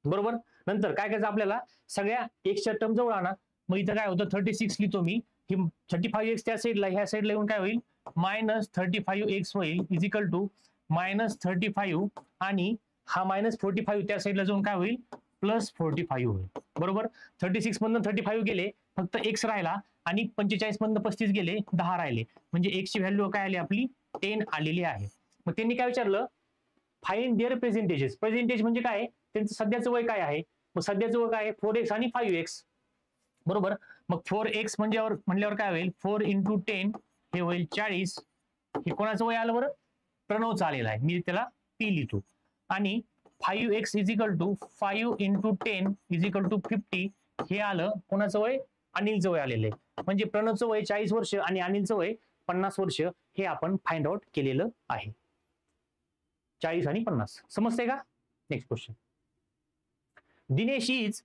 बरोबर. नंतर काय करायचं आपल्याला, सगळ्या एक्सच्या टर्म जवळ आणा. मग इथं काय होतं 36 लिहितो मी, 35x त्या साईडला, ह्या साईडला येऊन काय होईल -35x होईल इज इक्वल टू -35 आणि हा -45 त्या साईडला जाऊन काय होईल +45 होईल. बरोबर. 36 मधून 35 गेले, फक्त x राहिला आणि 45 मधून 35 गेले 10 राहिले. म्हणजे x ची व्हॅल्यू काय आली आपली 10 आलेली आहे. मग त्यांनी काय विचारलं, फाइंड देअर प्रेझेंटेजेस. प्रेझेंटेज म्हणजे काय, त्यांचं सध्याचं वय काय आहे. मग सध्याचं वय काय आहे 4x आणि 5x. बरोबर. मग 4x म्हणल्यावर काय होईल 4 × 10 हे होईल 40. हे कोणाचं वय आलं बरं, प्रणवचं आलेलं आहे, मी त्याला p लिहितो. आणि 5x is equal to 5 × 10 is equal to 50. हे आलं कोणाचं वय, अनिलचं वय आलेलं आहे. म्हणजे प्रणवचं वय 40 वर्ष आणि अनिलचं वय 50 वर्ष हे आपण फाइंड आउट केलेलं आहे. 40 आणि 50 समजतंय का. Next question. दिनेश इज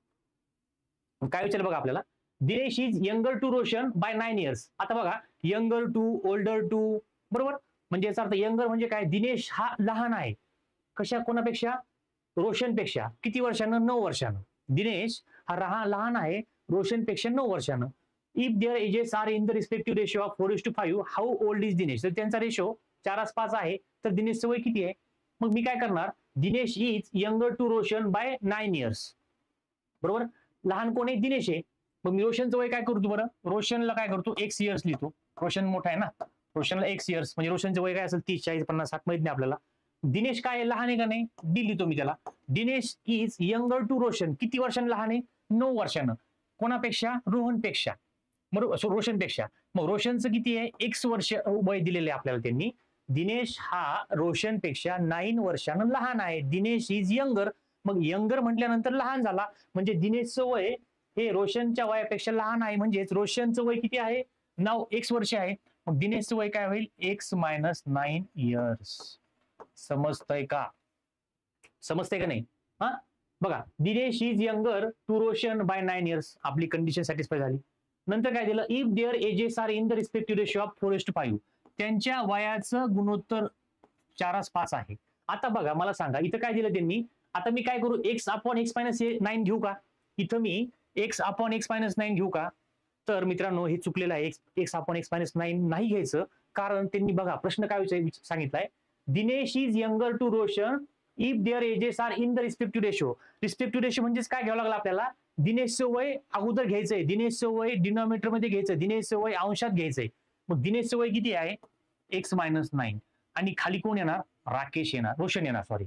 काय विचारलं बघा आपल्याला, Dinesh is younger to Roshan by 9 years. आता बघा यंगर टू, ओल्डर टू, बरोबर. म्हणजे याचा अर्थ यंगर म्हणजे काय, दिनेश हा लहान आहे कशा कोणापेक्षा, रोशनपेक्षा. किती वर्षानं 9 वर्षानं. दिनेश हा लहान आहे रोशनपेक्षा 9 वर्षानं. If their ages are in the respective ratio of 4:5 how old is Dinesh. तर त्यांचा रेशो 4:5 आहे, तर दिनेशचं वय किती आहे. मग मी काय करणार, Dinesh is younger to Roshan by 9 years. बरोबर. लहान कोण आहे, दिनेश आहे. मग मी रोशनचं वय काय करतो बरं, रोशनला काय करतो x इयर्स लिहितो. रोशन मोठा आहे ना, रोशनला x इयर्स म्हणजे रोशनचं वय काय असेल 30 40 50 60 माहित नाही आपल्याला. दिनेश काय आहे, लहान आहे का नाही, डी लिहितो मी त्याला. Dinesh is younger to Roshan किती वर्षांनी लहान आहे 9 वर्षानं. कोणापेक्षा, रोहनपेक्षा, रोशनपेक्षा. मग रोशनचं किती आहे x वर्ष वय दिलेले आपल्याला त्यांनी. दिनेश हा रोशनपेक्षा 9 वर्षानं लहान आहे. Dinesh is younger. मग यंगर म्हटल्यानंतर लहान झाला, म्हणजे दिनेशचं वय हे रोशनच्या वयापेक्षा लहान आहे. म्हणजेच रोशनचं वय किती आहे 9 x वर्ष आहे. मग दिनेशचं वय काय होईल x - 9 इयर्स. समजतंय का, समजतंय का नाही. हा बघा, Dinesh is younger to Roshan by 9 years. आपली कंडिशन सॅटिस्फाय झाली. नंतर काय दिलं, if their ages are in the respective ratio of 4:5. त्यांच्या वयाचं गुणोत्तर 4:5 आहे. आता बघा मला सांगा इथं काय दिलं त्यांनी. आता मी काय करू, x/x - 9 घेऊ का. इथं मी x/x - 9 घेऊ का. तर मित्रांनो हे चुकलेलं आहे. x/x - 9 नाही घ्यायचं, कारण त्यांनी बघा प्रश्न काय सांगितलाय, Dinesh is younger to Roshan if their ages are in the respective ratio. Respective ratio म्हणजेच काय घ्यावं लागलं आपल्याला, दिनेशचं वय अगोदर घ्यायचंय, दिनेशचं वय डिनॉमिनेटर मध्ये घ्यायचं, दिनेशचं वय अंशात घ्यायचंय. मग दिनेशचं वय किती आहे x - 9 आणि खाली कोण येणार, राकेश येणार, रोशन येणार, सॉरी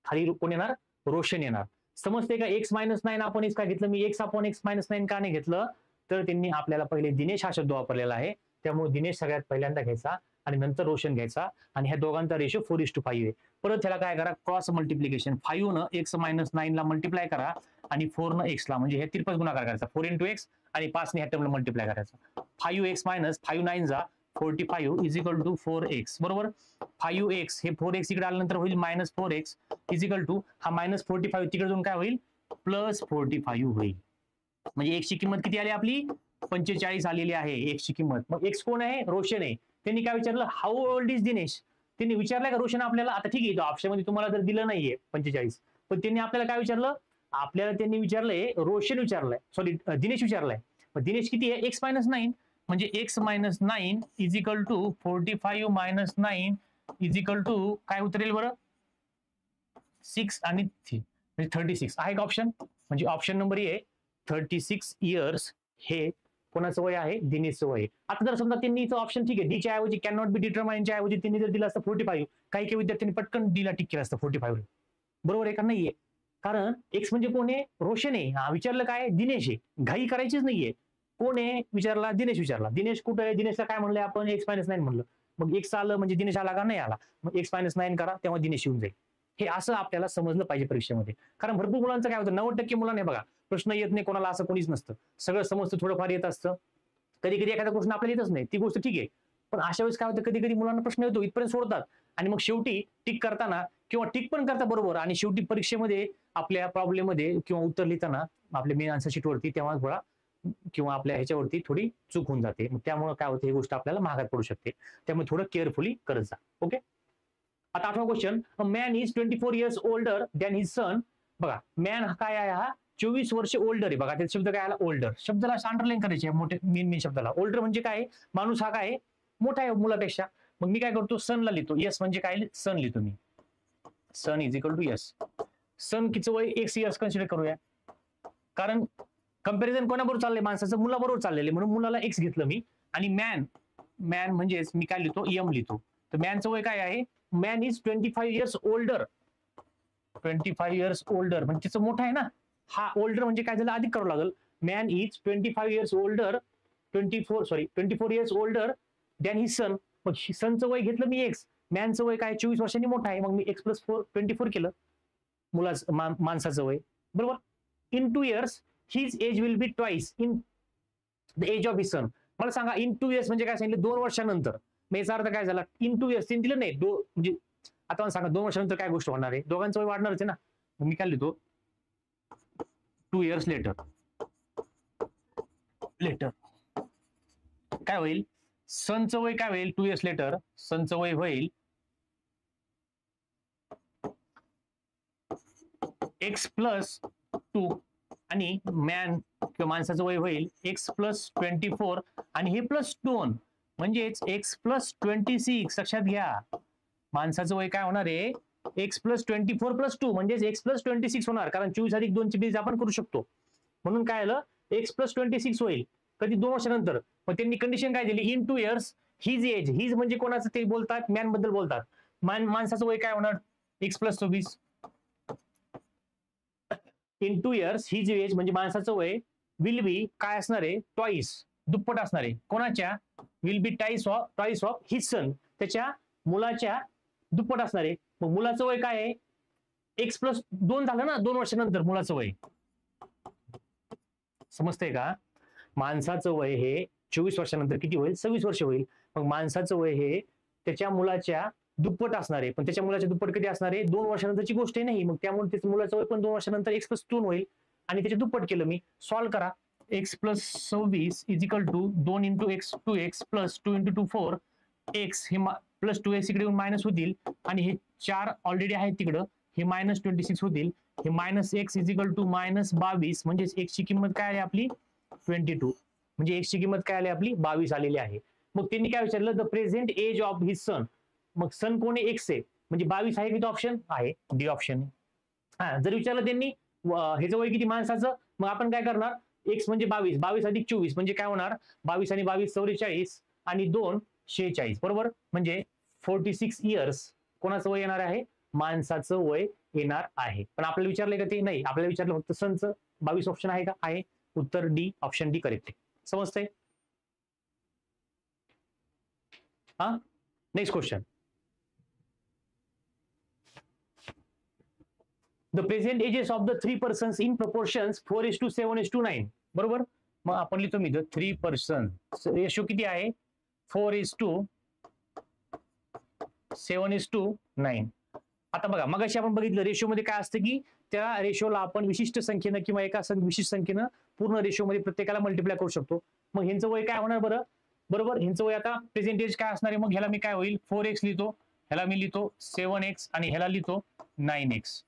खाली कोण येणार, रोशन येणार. समजते का? x-9 आपण x का घेतलं मी? x/x-9 का नाही घेतलं? तर त्यांनी आपल्याला पहिले दिनेश हा शब्द वापरलेला आहे, त्यामुळे दिनेश सगळ्यात पहिल्यांदा घ्यायचा आणि नंतर रोशन घ्यायचा आणि ह्या दोघांचा रेशो 4:5 आहे. परत ह्याला काय करा? Cross multiplication. 5 न x-9 ला मल्टिप्लाय करा आणि 4 न x ला, म्हणजे हे तिरपस गुणाकार करायचा. 4 × x आणि 5 ने ह्या टर्मला मल्टिप्लाय करायचा. 5x - 5 9 जा 45 इज इक्वल टू 4x. बरोबर? 5x हे 4x इकडे आल्यानंतर होईल -4x इज इक्वल टू हा -45 तिकडे जाऊन काय होईल? +45 होईल. म्हणजे x ची किंमत किती आली आपली? 45 आलेली आहे x ची किंमत. मग x कोण आहे? रोशन आहे. त्यांनी काय विचारलं? How old is Dinesh? त्यांनी विचारलंय का रोशन आपल्याला? आता ठीक आहे, ऑप्शन मध्ये तुम्हाला जर दिलं नाहीये 45, पण त्यांनी आपल्याला काय विचारलं? आपल्याला त्यांनी विचारलंय, रोशन विचारलंय, सॉरी दिनेश विचारलाय. मग दिनेश किती आहे? x - 9, म्हणजे x - 9 is equal to 45 - 9 is equal to काय उतरेल बरं? 6 आणि 3 म्हणजे 36 आहे का ऑप्शन? म्हणजे ऑप्शन नंबर ए 36 इयर्स हे कोणाचं वय आहे? दिनेशचं वय. आता जर समजा त्यांनी इथं ऑप्शन ठीक आहे, डीच्या ऐवजी कॅन नॉट बी डिटरमाइनच्या ऐवजी त्यांनी जर दिलं असतं 45, काही काही विद्यार्थ्यांनी पटकन डीला टिक केलं असतं 45. बरोबर आहे का? नाहीये. कारण एक्स म्हणजे कोण आहे? रोशन आहे. हा विचारलं काय? दिनेश आहे. घाई करायचीच नाहीये. कोण आहे विचारला? दिनेश विचारला. दिनेश कुठं आहे? दिनेशला काय म्हणलंय आपण? x - 9 म्हणलं. मग x आलं म्हणजे दिनेश आला का? नाही आला. मग x - 9 करा, तेव्हा दिनेश येऊन जाईल. हे असं आपल्याला समजलं पाहिजे परीक्षेमध्ये. कारण भरपूर मुलांचं काय होतं, 90% मुलांना बघा प्रश्न येत नाही, कोणाला असं कोणीच नसतं. सगळं समजतं, थोडंफार येत असतं. कधी कधी एखादा प्रश्न आपल्याला येतच नाही, ती गोष्ट ठीक आहे. पण अशा वेळेस काय होतं, कधी कधी मुलांना प्रश्न येतो इथपर्यंत सोडतात आणि मग शेवटी टिक करताना किंवा टिक पण करता बरोबर आणि शेवटी परीक्षेमध्ये आपल्या प्रॉब्लेम मध्ये किंवा उत्तर लिहिताना आपल्या मेन आन्सर शीटवरती तेव्हा थोडा किंवा आपल्या ह्याच्यावरती थोडी चूक होऊन जाते. मग त्यामुळे काय होतं, ही गोष्ट आपल्याला महागात पडू शकते. त्यामुळे थोडं केअरफुली करत जा. ओके. आता 8वा question. A man is 24 years older than his son. बघा मॅन हा काय आहे? हा 24 वर्ष ओल्डर आहे. बघा त्याचा शब्द काय आला? ओल्डर. शब्दाला अंडरलाईन करायचे मोठे मेन शब्दाला. ओल्डर म्हणजे काय? माणूस हा काय? मोठा आहे मुलापेक्षा. मग मी काय करतो? सनला लिहितो. यस म्हणजे काय? सन लिहितो मी. सन इज इक्वल टू यस. सन किचं वय? x इयर्स कन्सिडर करूया. कारण कंपॅरिझन कोणाबरोबर चाललंय? माणसाचं मुलाबरोबर चाललेलं आहे, म्हणून मुलाला x घेतलं मी. आणि मॅन म्हणजेच मी काय लिहितो? m लिहितो. तर मॅनचं वय काय आहे? Man is 25 years older. 25 years older म्हणजे तिचं मोठं आहे ना. हा ओल्डर म्हणजे काय झालं? अधिक करावं लागेल. Man is 25 years older 24 years older than his son. मग सनचं वय घेतलं मी x. मॅनचं वय काय? 24 वर्षांनी मोठं आहे. मग मी x + 4 24 केलं माणसाचं वय. बरोबर. In 2 years his age will be twice in the age of his son. मला सांगा इन 2 इयर्स म्हणजे काय सांगितलं? 2 वर्षानंतर. मग याचा अर्थ काय झाला? इन 2 इयर्स दिलं नाही, म्हणजे आता मला सांगा 2 वर्षानंतर काय गोष्ट होणार आहे? दोघांचं वय वाढणारच आहे ना. मग मी काय लिहितो? 2 इयर्स लेटर. काय होईल? सनचं वय काय होईल? 2 इयर्स लेटर सनचं वय होईल x + 2 आणि मॅन किंवा माणसाचं वय होईल x + 24 आणि हे +2 म्हणजेच x + 26. लक्षात घ्या, माणसाचं वय काय होणार आहे? x + 24 + 2 म्हणजेच x + 26 होणार. कारण 24 + 2 ची बेरीज आपण करू शकतो. म्हणून काय आलं? x + 26 होईल. कधी? 2 वर्षानंतर. मग त्यांनी कंडिशन काय दिली? In 2 years his age. His म्हणजे कोणाचं ते बोलतात? मॅन बद्दल बोलतात. माणसाचं वय काय होणार? x + 24. In 2 years his age म्हणजे माणसाचं वय विल बी काय असणार आहे? ट्वाइस, दुप्पट असणार आहे. कोणाच्या? Will be twice of his सन. त्याच्या मुलाच्या दुप्पट असणार आहे. मग मुलाचं वय काय आहे? x + 2 झालं ना 2 वर्षानंतर मुलाचं वय. समजतंय का? माणसाचं वय हे 24 वर्षानंतर किती होईल? 26 वर्ष होईल. मग माणसाचं वय हे त्याच्या मुलाच्या दुप्पट असणार आहे. पण त्याच्या मुलाच्या दुप्पट कधी असणार आहे? 2 वर्षानंतरची गोष्ट आहे नाही. मग त्यामुळे त्याचं मुलाचं वय पण 2 वर्षानंतर x + 2 होईल आणि त्याचे दुप्पट केलं मी. सॉल्व्ह करा. x + 26 is equal to 2 × x 2x + 2 × 2 4 x. हे +2x इकडे येऊन मायनस होतील आणि हे 4 ऑलरेडी आहेत तिकडं. हे -26 होतील. हे -x इज इक्वल टू -22 म्हणजेच x ची किंमत काय आहे आपली? 22. म्हणजे x ची किंमत काय आली आपली? 22 आलेली आहे. मग त्यांनी काय विचारलं? The present age of his son. मग सन कोण आहे? x आहे. म्हणजे 22 आहे किती ऑप्शन आहे? D option. हा जर विचारलं त्यांनी ह्याचं वय किती माणसाचं, मग आपण काय करणार? x म्हणजे 22, 22 + 24 म्हणजे काय होणार? 22 आणि 22 44 आणि 2 46. बरोबर. म्हणजे 46 इयर्स कोणाचं वय येणार आहे? माणसाचं वय येणार आहे. पण आपल्याला विचारलंय का ते? नाही, आपल्याला विचारलं फक्त सनचं. 22 ऑप्शन आहे का? आहे. उत्तर डी, ऑप्शन डी करेक्ट आहे. समजतंय? हा, next question. The present ages of the 3 persons in proportions 4:7:9. बरोबर. मग आपण लिहितो मी द 3 पर्सन रेशो किती आहे? 4:7:9. आता बघा, मगाशी आपण बघितलं रेशो मध्ये काय असतं की त्या रेशोला आपण विशिष्ट संख्येनं किंवा एका विशिष्ट संख्येनं पूर्ण रेशो मध्ये प्रत्येकाला मल्टिप्लाय करू शकतो. मग ह्यांचं वय काय होणार बरं? बरोबर, ह्यांचं वय आता प्रेझेंटेज काय असणार आहे? मग ह्याला मी काय होईल? 4x लिहितो, ह्याला मी लिहितो 7x आणि ह्याला लिहितो 9x.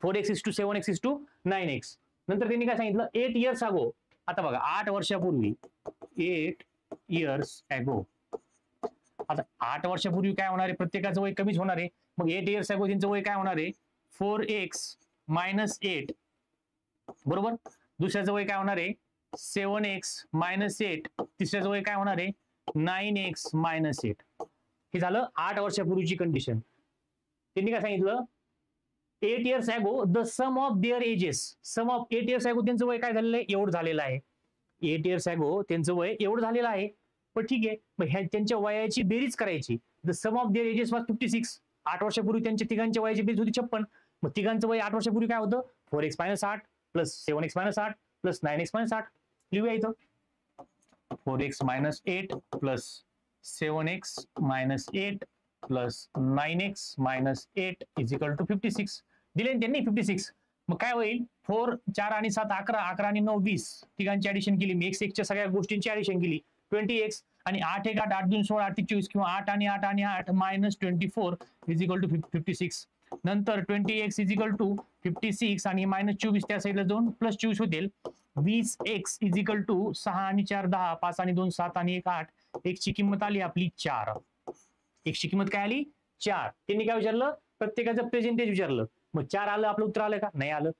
4x:7x:9x. नंतर त्यांनी काय सांगितलं? 8 इयर्स अगो. आता बघा, 8 वर्षापूर्वी, 8 इयर्स अगो. आता 8 वर्षापूर्वी काय होणार आहे? प्रत्येकाचं वय कमीच होणार आहे. मग 8 इयर्स अगो त्यांचं वय काय होणार आहे? 4x-8. बरोबर. दुसऱ्याचं वय काय होणार आहे? 7x-8. तिसऱ्याचं वय काय होणार आहे? 9x-8. हे झालं 8 वर्षापूर्वीची कंडिशन. त्यांनी काय सांगितलं? 8 years ago the sum of their ages. Sum of 8 years ago त्यांचं वय काय झालेलं आहे? एवढं झालेलं आहे. 8 इयर्स अगो त्यांचं वय एवढं झालेलं आहे. पण ठीक आहे, मग त्यांच्या वयाची बेरीज करायची. The sum of their ages was 56. 8 वर्षापूर्वी त्यांच्या तिघांच्या वयाची बेरीज होती 56. मग तिघांचं वय 8 वर्षापूर्वी काय होतं? 4x-8 plus 7x-8 plus 9x-8. लिहूया इथं 4x-8 plus 7x-8 plus 9x-8 is equal to 56. दिले त्यांनी 56. मग काय होईल? 4, 4 आणि 7 11, 11 आणि 9 20. तिघांची ऍडिशन केली मी, x च्या सगळ्या गोष्टींची ऍडिशन केली 20x आणि 8 1 8 8 2 16 8 24 किंवा 8 आणि 8 आणि 8 मायनस 24 इज इक्वल टू 56. नंतर 20x इज इक्वल टू 56 आणि मायनस 24 त्या साईडला जाऊन प्लस 24 होतील. 20x इज इक्वल टू 6 आणि 4 10, 5 आणि 2 7 आणि 1 8. x ची किंमत आली आपली 4. x ची किंमत काय आली? 4. त्यांनी काय विचारलं? प्रत्येकाचं प्रेझेंटेज विचारलं. मग 4 आलं, आपलं उत्तर आलं का? नाही आलं.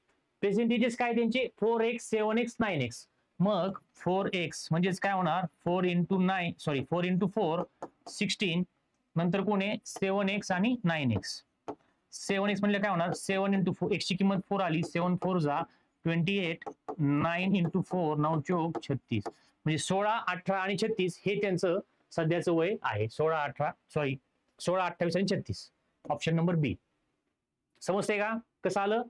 प्रेझेंटेजेस काय त्यांचे? 4x 7x 9x. मग 4x म्हणजेच काय होणार? 4 into 4 16. नंतर कोण आहे? 7x आणि 9x. 7x म्हणले काय होणार? 7 into 4. x ची किंमत 4 आली. 7 4 जा 28. 9 into 4 9 चौक 36. म्हणजे 16 18 आणि 36 हे त्यांचं सध्याचं वय आहे. 16 28 आणि 36. ऑप्शन नंबर बी. समजते का कसं आलं?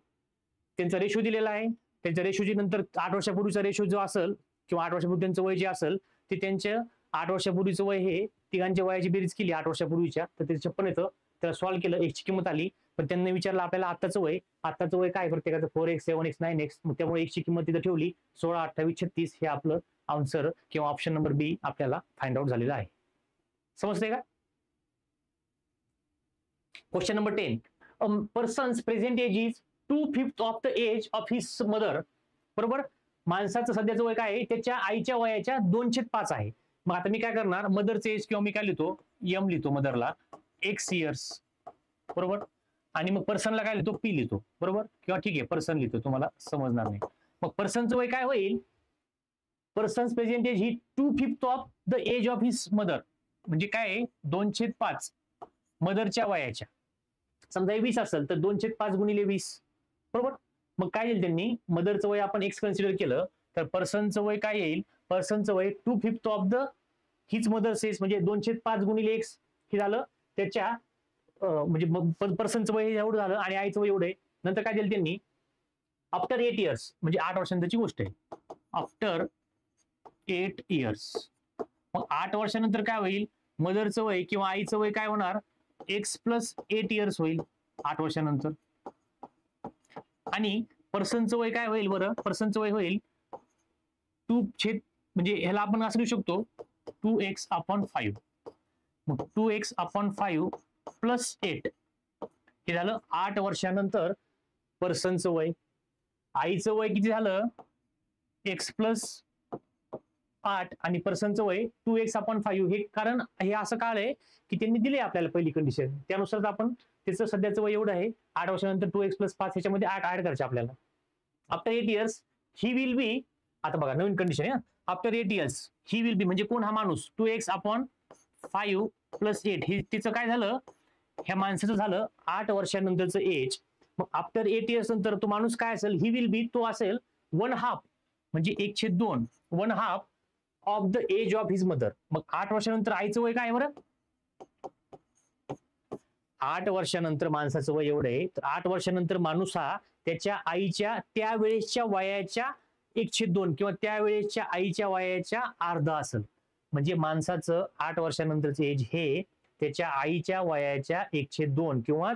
त्यांचा रेशो दिलेला आहे. त्यांच्या रेशोची नंतर 8 वर्षापूर्वीचा रेशो जो असेल किंवा 8 वर्षापूर्वी त्यांचं वय जे असेल ते त्यांच्या 8 वर्षापूर्वीचं वय हे तिघांच्या वयाची बेरीज केली 8 वर्षापूर्वीच्या, तर ते 56 येतं. त्याला सॉल्व्ह केलं, x ची किंमत आली. पण त्यांनी विचारलं आपल्याला आताचं वय काय? प्रत्येकाचं 4x 7x 9x. मग त्यामुळे x ची किंमत तिथं ठेवली 16 28 36. हे आपलं आन्सर किंवा ऑप्शन नंबर बी आपल्याला फाइंड आउट झालेलं आहे. समजते का? Question number 10. Person's present age is 2/5 of the age of his mother. बरोबर. माणसाचं सध्याचं वय काय आहे? त्याच्या आईच्या वयाच्या 2/5 आहे. मग आता मी काय करणार? मदरचे एज किंवा मी काय लिहितो? m लिहितो मदरला x इयर्स. बरोबर. आणि मग पर्सनला काय लिहितो? p लिहितो. बरोबर. किंवा ठीक आहे पर्सन लिहितो, तुम्हाला समजणार नाही. मग पर्सनचं वय काय होईल? पर्सन्स प्रेझेंट एज ही 2/5 of the age of his mother. म्हणजे काय? 2/5 मदरच्या वयाच्या. समजा 20 असेल तर 2/5 गुणिले 20. बरोबर. मग काय येईल? त्यांनी मदरचं वय आपण x कन्सिडर केलं तर पर्सनचं वय काय येईल? पर्सनचं वय 2/5 of the his mother's age म्हणजे 2/5 गुणिले x हे झालं त्याच्या म्हणजे पर्सनचं वय एवढं झालं आणि आईचं वय एवढं आहे. नंतर काय दिलं त्यांनी? आफ्टर 8 इयर्स म्हणजे 8 वर्षांची गोष्ट आहे. After 8 years. मग 8 वर्षानंतर काय होईल? मदरचं वय किंवा आईचं वय काय होणार? x + 8 इयर्स होईल 8 वर्षानंतर. आणि पर्सनचं वय काय होईल बरं? पर्सनचं वय होईल 2 म्हणजे ह्याला आपण असं लिहू शकतो 2x/5. मग 2x/5 + 8 हे झालं 8 वर्षानंतर पर्सनचं वय. आईचं वय किती झालं? x + 8 आणि पर्सनचं वय 2x/5. हे कारण हे असं काळ आहे की त्यांनी दिले आपल्याला पहिली कंडिशन, त्यानुसार आपण त्याचं सध्याचं वय एवढं आहे. 8 वर्षानंतर 2x + 5 ह्याच्यामध्ये 8 ऍड करायचे आपल्याला. After 8 years he will be. आता बघा नवीन कंडिशन आहे. After 8 years he will be म्हणजे कोण? हा माणूस. 2x/5 + 8 हे तिचं काय झालं? ह्या माणसाचं झालं 8 वर्षानंतरचं एज. मग आफ्टर 8 इयर्स नंतर तो माणूस काय असेल, ही विल बी, तो असेल 1/2 म्हणजे 1/2 1/2 of the age of his mother. मग 8 वर्षानंतर आईचं वय काय बरं? 8 वर्षानंतर माणसाचं वय एवढं आहे, तर 8 वर्षानंतर माणूस हा त्याच्या आईच्या त्यावेळेसच्या वयाच्या 1/2 किंवा त्यावेळेसच्या आईच्या वयाच्या अर्धा असेल. म्हणजे माणसाचं 8 वर्षानंतरचं एज हे त्याच्या आईच्या वयाच्या 1/2 किंवा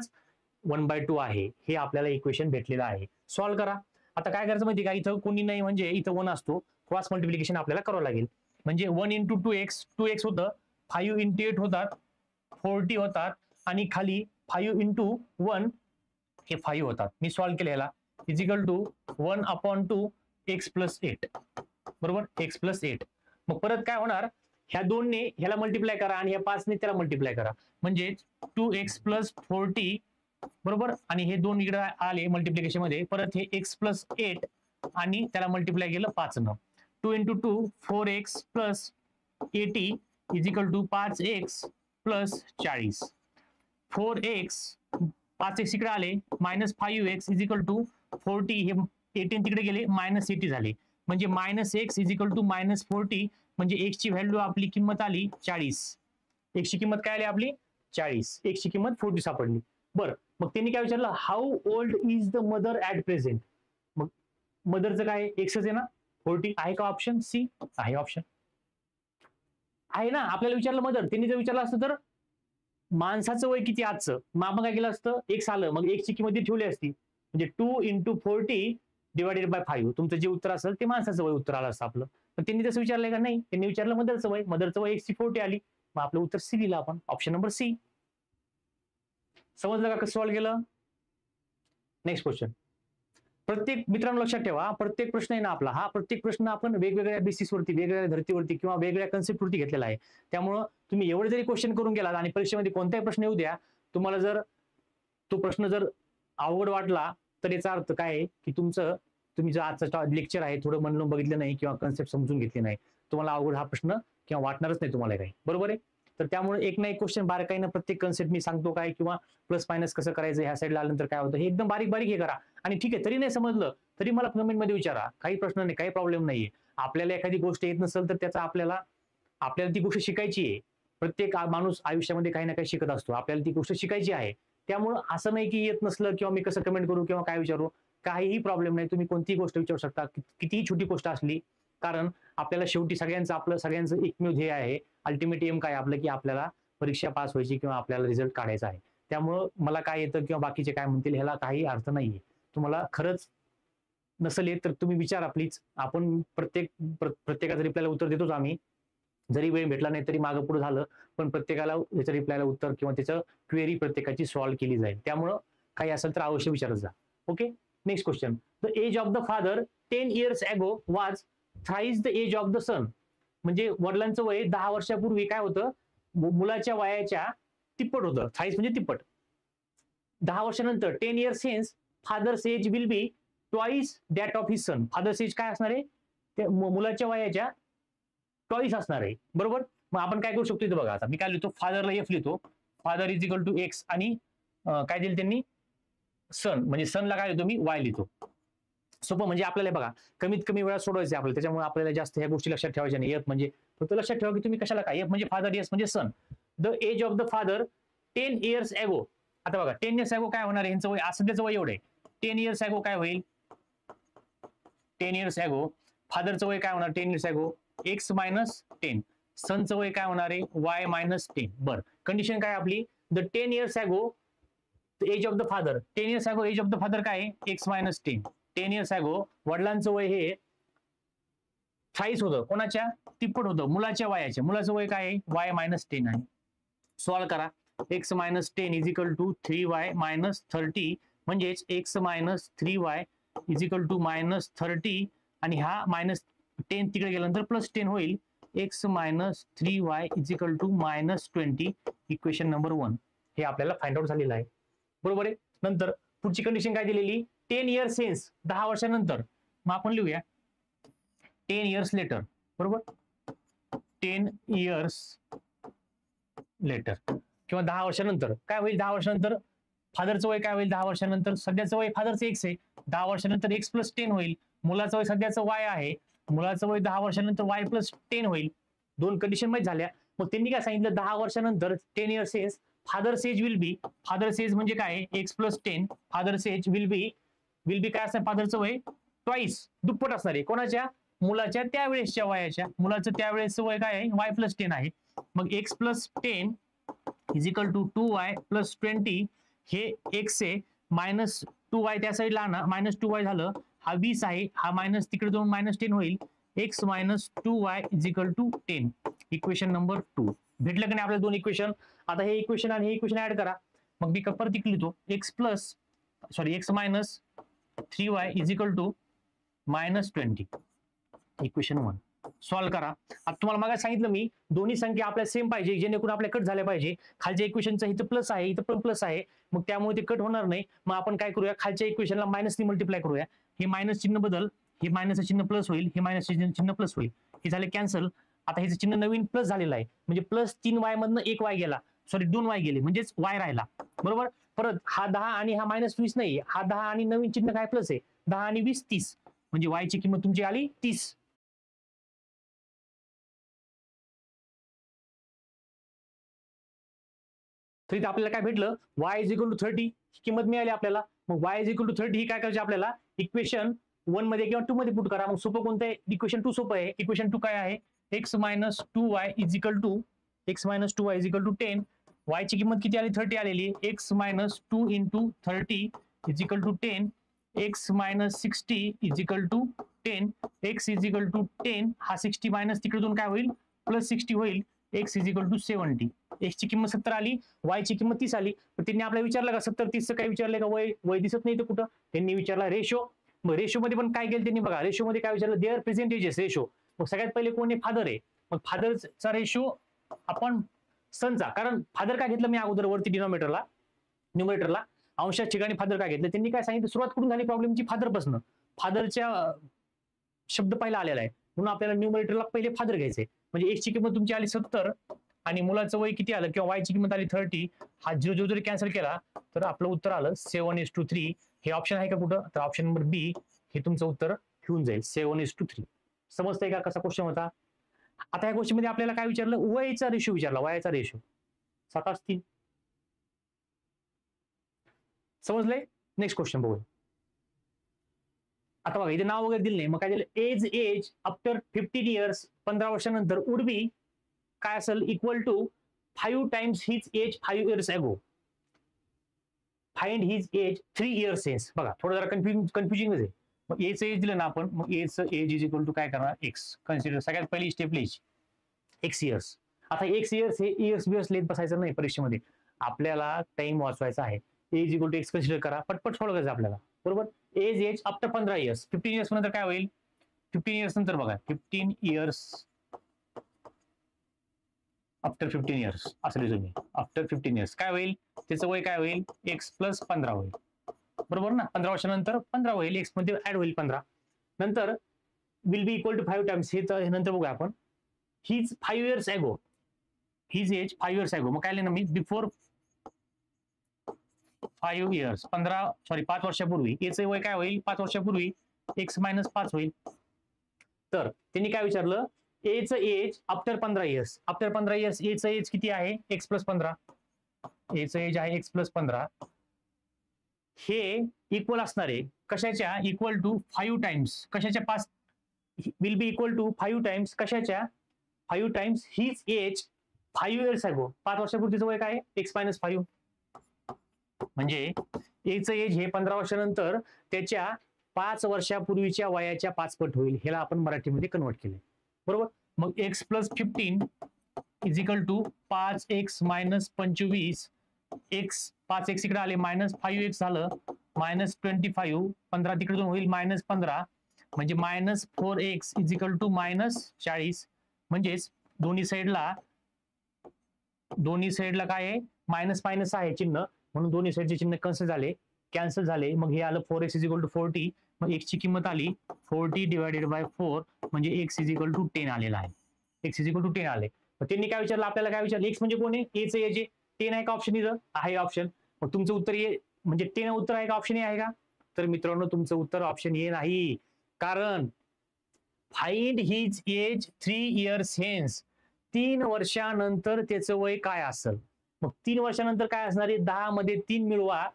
1/2 आहे. हे आपल्याला इक्वेशन भेटलेलं आहे. सॉल्व्ह करा. आता काय करायचं माहिती का, इथं कोणी नाही म्हणजे इथं 1 असतो, क्रॉस मल्टिप्लिकेशन आपल्याला करावं लागेल. म्हणजे 1 × 2x 2x होतं, 5 × 8 होतात 40 होतात, आणि खाली 5 × 1 हे 5 होतात. मी सॉल्व्ह केलं याला, इज इक्वल टू 1/2 x + 8. बरोबर, x + 8. मग परत काय होणार, ह्या 2 ने ह्याला मल्टिप्लाय करा आणि ह्या 5 ने त्याला मल्टिप्लाय करा, म्हणजे 2x + 40. बरोबर, आणि हे 2 इकडे आले मल्टिप्लिकेशन मध्ये, परत हे x + 8 आणि त्याला मल्टिप्लाय केलं 5 न. 2 × 2 4x + 80 is equal to 5x + 40. 4x 5x इकडे आले -5x इज इक्वल टू 40, हे 18 तिकडे गेले -80 झाले, म्हणजे -x इज इक्वल टू -40. म्हणजे x ची व्हॅल्यू आपली किंमत आली 40. x ची किंमत काय आली आपली 40, x ची किंमत 40 सापडली. बरं, मग त्यांनी काय विचारलं, how old is the mother at present. मग मदरचं काय x आहे ना, 40 आहे का, ऑप्शन सी आहे. ऑप्शन आहे ना, आपल्याला विचारलं मदर, त्यांनी जर विचारलं असतं तर माणसाचं वय किती आजचं, मग आपण काय केलं असतं, x आलं, मग x ची किंमत ठेवली असती, म्हणजे 2 × 40 / 5. तुमचं जे उत्तर असेल ते माणसाचं वय उत्तर आलं असतं आपलं. पण त्यांनी तसं विचारलंय का, नाही, त्यांनी विचारलं मदरचं वय. मदरचं वय x ची 40 आली, मग आपलं उत्तर सी दिलं आपण, ऑप्शन नंबर सी. समजलं का कसं सॉल्व्ह केलं? Next question. प्रत्येक, मित्रांनो लक्षात ठेवा, प्रत्येक प्रश्न आहे ना आपला, हा प्रत्येक प्रश्न आपण वेगवेगळ्या बेसिसवरती, वेगवेगळ्या धर्तीवरती किंवा वेगवेगळ्या कन्सेप्टवरती घेतलेला आहे. त्यामुळं तुम्ही एवढे जरी क्वेश्चन करून गेलात आणि परीक्षेमध्ये कोणताही प्रश्न येऊ द्या, तुम्हाला जर तो प्रश्न जर अवघड वाटला तर याचा अर्थ काय आहे की तुम्ही जर आजचा लेक्चर आहे थोडं मन लावून बघितलं नाही किंवा कन्सेप्ट समजून घेतली नाही, तुम्हाला अवघड हा प्रश्न किंवा वाटणारच नाही तुम्हाला काही. बरोबर आहे. तर त्यामुळे एक ना एक क्वेश्चन बारकाईनं प्रत्येक कन्सेप्ट मी सांगतो काय, किंवा प्लस मायनस कसं करायचं ह्या साईडला आल्यानंतर काय होतं हे एकदम बारीक बारीक हे करा. आणि ठीक आहे, तरी नाही समजलं तरी मला कमेंटमध्ये विचारा, काही प्रश्न नाही, काही प्रॉब्लेम नाहीये. आपल्याला एखादी गोष्ट येत नसेल तर त्याचा आपल्याला ती गोष्ट शिकायची आहे. प्रत्येक माणूस आयुष्यामध्ये काही ना काही शिकत असतो, आपल्याला ती गोष्ट शिकायची आहे. त्यामुळं असं नाही की येत नसलं किंवा मी कसं कमेंट करू किंवा काय विचारू, काहीही प्रॉब्लेम नाही. तुम्ही कोणतीही गोष्ट विचारू शकता, कितीही छोटी गोष्ट असली, कारण आपल्याला शेवटी सगळ्यांचं एकमेव ध्येय आहे, अल्टिमेट एम काय आपलं, की आपल्याला परीक्षा पास व्हायची किंवा आपल्याला रिझल्ट काढायचा आहे. त्यामुळं मला काय येतं किंवा बाकीचे काय म्हणतील ह्याला काही अर्थ नाहीये. तुम्हाला खरंच नसेल येत तर तुम्ही विचारा प्लीज. आपण प्रत्येकाचं रिप्लायला उत्तर देतोच आम्ही, जरी वेळ भेटला नाही तरी मागं पुढे झालं, पण प्रत्येकाला याच्या रिप्लायला उत्तर किंवा त्याचं क्वेरी प्रत्येकाची सॉल्व्ह केली जाईल. त्यामुळं काही असेल तर अवश्य विचारत जा. Okay, next question. The age of the father 10 years ago was thrice the age of the son. म्हणजे वडिलांचं वय 10 वर्षापूर्वी काय होतं, मुलाच्या वयाच्या तिप्पट होतं. थ्राईस म्हणजे तिप्पट. 10 वर्षानंतर 10 years hence father's age will be twice that of his son. Father's age काय असणार आहे, ते मुलाच्या वयाच्या ट्वाइस असणार आहे. बरोबर. मग आपण काय करू शकतो इथं बघा, आता मी काय लिहितो, फादरला एफ लिहितो, father is equal to X, आणि काय दिलं त्यांनी, सन, म्हणजे सनला काय लिहितो मी, वाय लिहितो. सोपं, म्हणजे आपल्याला बघा कमीत कमी वेळा सोडवायचं आपल्याला, त्याच्यामुळे आपल्याला जास्त ह्या गोष्टी लक्षात ठेवायच्या नाही. एफ म्हणजे फक्त लक्षात ठेवा की तुम्ही कशाला काय, एफ म्हणजे फादर, एस म्हणजे son. The age of the father 10 years ago. आता बघा 10 years ago काय होणार आहे, यांचं वय सध्याचं वय एवढं आहे. 10 years ago काय होईल, 10 years ago फादरचं वय काय होणार, 10 years ago x - 10. सनचं वय काय होणार आहे, y - 10. बरं, कंडिशन काय आपली, द 10 years ago age of the father, 10 years ago age of the father काय आहे, x - 10. 10 years ago वडिलांचं वय हे थ्राईस होतं, कोणाच्या, तिप्पट होतं, मुलाच्या वयाचे. मुलाचं वय काय आहे, y - 10 आहे. सॉल्व्ह करा. x - 10 is equal to 3y - 30, म्हणजेच x - 3y is equal to -30, आणि हा -10 तिकडे गेल्यानंतर +10 होईल. x - 3y is equal to -20. Equation number 1 हे आपल्याला फाइंड आउट झालेलं आहे. बरोबर आहे. नंतर पुढची कंडिशन काय दिलेली, 10 years hence 10 वर्षानंतर. मग आपण लिहूया 10 years later. बरोबर, 10 years later. किंवा 10 वर्षानंतर काय होईल? 10 वर्षानंतर फादरचं वय काय होईल? 10 वर्षानंतर सध्याचं वय फादरचं एक्स आहे, 10 वर्षानंतर एक्स प्लस 10 होईल. मुलाचं वय सध्याचं वाय आहे, मुलाचं वय 10 वर्षानंतर वाय प्लस 10 होईल. दोन कंडिशन माहित झाल्या. मग त्यांनी काय सांगितलं? 10 वर्षानंतर 10 years age father's age will be, father's age म्हणजे काय? X plus 10, father's age will be काय असणार? फादरचं वय ट्वाईस, दुप्पट असणार आहे. कोणाच्या? मुलाच्या त्यावेळेसच्या वयाच्या. मुलाचं त्यावेळेसचं वय काय आहे? वाय प्लस 10 आहे. मग X plus 10 is equal to 2y plus 20, हे एक्स आहे, मायनस 2y त्या साईडला आणा, मायनस 2y झालं, हा 20 आहे, हा मायनस तिकडे जाऊन मायनस 10 होईल. X minus 2y is equal to 10. Equation number 2 भेटलं की नाही आपल्याला? दोन इक्वेशन. आता हे इक्वेशन आणि हे इक्वेशन ऍड करा. मग मी परत लिहितो X minus 3y is equal to minus 20. Equation 1 solve करा. आता तुम्हाला मागे सांगितलं मी, दोन्ही संख्या आपल्याला सेम पाहिजे, जेणेकरून आपल्या कट झाल्या पाहिजे. खालच्या इक्वेशनचा इथं प्लस आहे, इथं पण प्लस आहे, मग त्यामुळे ते कट होणार नाही. मग आपण काय करूया? खालच्या इक्वेशनला मायनसने मल्टिप्लाय करूया. हे मायनस चिन्ह बदल, हे मायनसचं चिन्ह प्लस होईल, हे मायनस चिन्ह प्लस होईल. हे झाले कॅन्सल. आता ह्याचं चिन्ह नवीन प्लस झालेलं आहे, म्हणजे प्लस 3y मधनं 1y गेला, सॉरी 2y गेले, म्हणजेच y राहिला. बरोबर. परत हा 10 आणि हा मायनस 20 नाही, हा 10 आणि नवीन चिन्ह काय प्लस आहे, 10 आणि 20 30, म्हणजे y ची किंमत तुमची आली 30. तर इथे आपल्याला काय भेटलं? y इज इक्वल टू 30 ही किंमत मिळाली आपल्याला. मग y इज इक्वल टू 30 ही काय करायची आपल्याला? इक्वेशन 1 मध्ये किंवा 2 मध्ये पुट करा. मग सोपं कोणतं आहे? इक्वेशन 2 सोपं आहे. इक्वेशन 2 काय आहे? x minus 2y is equal to 10. y ची किंमत किती आली? 30 आलेली. x minus 2 into 30 is equal to 10. x minus 60 is equal to 10. x is equal to 10, हा 60 मायनस तिकडून काय होईल? प्लस 60 होईल. x is equal to 70. x ची किंमत 70 आली, y ची किंमत 30 आली. पण त्यांनी आपल्याला विचारलं का 70-30 काय विचारलंय का? वय दिसत नाही तर कुठं? त्यांनी विचारला रेशो. मग रेशो मध्ये पण काय केलं त्यांनी बघा, रेशो मध्ये काय विचारलं? Their present ages ratio. मग सगळ्यात पहिले कोण आहे? फादर आहे. मग फादरचा रेशो आपण सनचा, कारण फादर काय घेतलं मी अगोदर वरती डिनॉमिनेटरला, न्यूमरेटरला अंशाच्या ठिकाणी फादर काय घेतलं? त्यांनी काय सांगितलं? सुरुवात कुठून झाली प्रॉब्लेमची? फादरपासून. फादरच्या शब्द पहिला आलेला आहे, म्हणून आपल्याला न्यूमरेटरला पहिले फादर घ्यायचे. म्हणजे x ची किंमत तुमची आली 70 आणि मुलाचं वय किती आलं किंवा y ची किंमत आली 30. हा 0 जरी कॅन्सल केला तर आपलं उत्तर आलं 7:3. हे ऑप्शन आहे का कुठं? तर ऑप्शन नंबर बी हे तुमचं उत्तर घेऊन जाईल 7:3. समजतंय का कसा क्वेश्चन होता? आता या गोष्टीमध्ये आपल्याला काय विचारलं? वयाचा रेशो विचारला, वयाचा रेशो 7:3. समजलंय? नेक्स्ट क्वेश्चन बघूया. आता बघा इथे नाव वगैरे दिलं नाही, मग काय दिलं? एज आफ्टर 15 इयर्स, 15 वर्षानंतर वुड बी काय असेल? Equal to 5 times his age 5 years ago. Find his age 3 years hence. बघा थोडं जरा कन्फ्युजिंग आहे. मग एज दिलं ना आपण, मग एज इज इक्वल टू काय करणार? X consider. सगळ्यात पहिली स्टेप लिहायची एक्स इयर्स. आता एक्स इयर्स हे इयर्स बियर्स लिहित बसायचं नाही परीक्षेमध्ये, आपल्याला टाइम वाचवायचा आहे. Age equal to X consider करा, पटपट सॉल्व्ह करायचं आपल्याला. बरोबर. एज आफ्टर 15 इयर्स, 15 इयर्स नंतर काय होईल? 15 इयर्स नंतर बघा, 15 इयर्स आफ्टर 15 इयर्स असं लिहितो मी. आफ्टर 15 इयर्स काय होईल? त्याचं वय काय होईल? एक्स प्लस 15 होईल. बरोबर ना? 15 वर्षानंतर 15 होईल, एक्स मध्ये ऍड होईल 15. नंतर will be equal to 5 times, हे तर नंतर बघूया आपण. His 5 years ago, his age 5 years ago. मग काय लिहिलं मी? बिफोर 5 इयर्स, 5 वर्षापूर्वी. याचं वय काय होईल? 5 वर्षापूर्वी एक्स मायनस 5 होईल. तर त्यांनी काय विचारलं? एचं age after 15 years. After 15 years एचं एज किती आहे? X plus 15. एचं एज आहे एक्स प्लस 15. हे इक्वल असणार आहे कशाच्या? Equal to 5 times. कशाच्या? 5 will be equal to 5 times कशाच्या? 5 times his age 5 years ago. 5 वर्षापूर्वीचं वय काय? X minus 5. म्हणजे एचं एज हे 15 वर्षानंतर त्याच्या 5 वर्षापूर्वीच्या वयाच्या 5 पट होईल. ह्याला आपण मराठीमध्ये कन्वर्ट केलंय. बरोबर. मग X plus 15 is equal to 5x minus 25. X 5x इकडे आले, मायनस 5x झालं, मायनस 25. 15 तिकडून होईल मायनस 15, म्हणजे minus 4x is equal to minus 40. म्हणजेच दोन्ही साईडला काय आहे? मायनस मायनस आहे चिन्ह, म्हणून दोन्ही साईडचे चिन्ह कॅन्सल झाले. मग हे आलं 4x इज इक्वल टू 40. मग x ची किंमत आली 40 डिवायडेड बाय 4, म्हणजे x इज इक्वल टू 10 आलेला आहे. x इज इक्वल टू 10 आले. त्यांनी काय विचारलं आपल्याला? काय विचारलं? x म्हणजे कोण आहे? एचं एज आहे. 10 आहे का ऑप्शन इथं आहे ऑप्शन, मग तुमचं उत्तर ए म्हणजे 10 उत्तर आहे का ऑप्शन ए आहे का? तर मित्रांनो तुमचं उत्तर ऑप्शन ए नाही, कारण find his age 3 years hence, 3 वर्षानंतर त्याचं वय काय असेल. मग 3 वर्षानंतर काय असणार आहे, 10 मध्ये 3 मिळवा,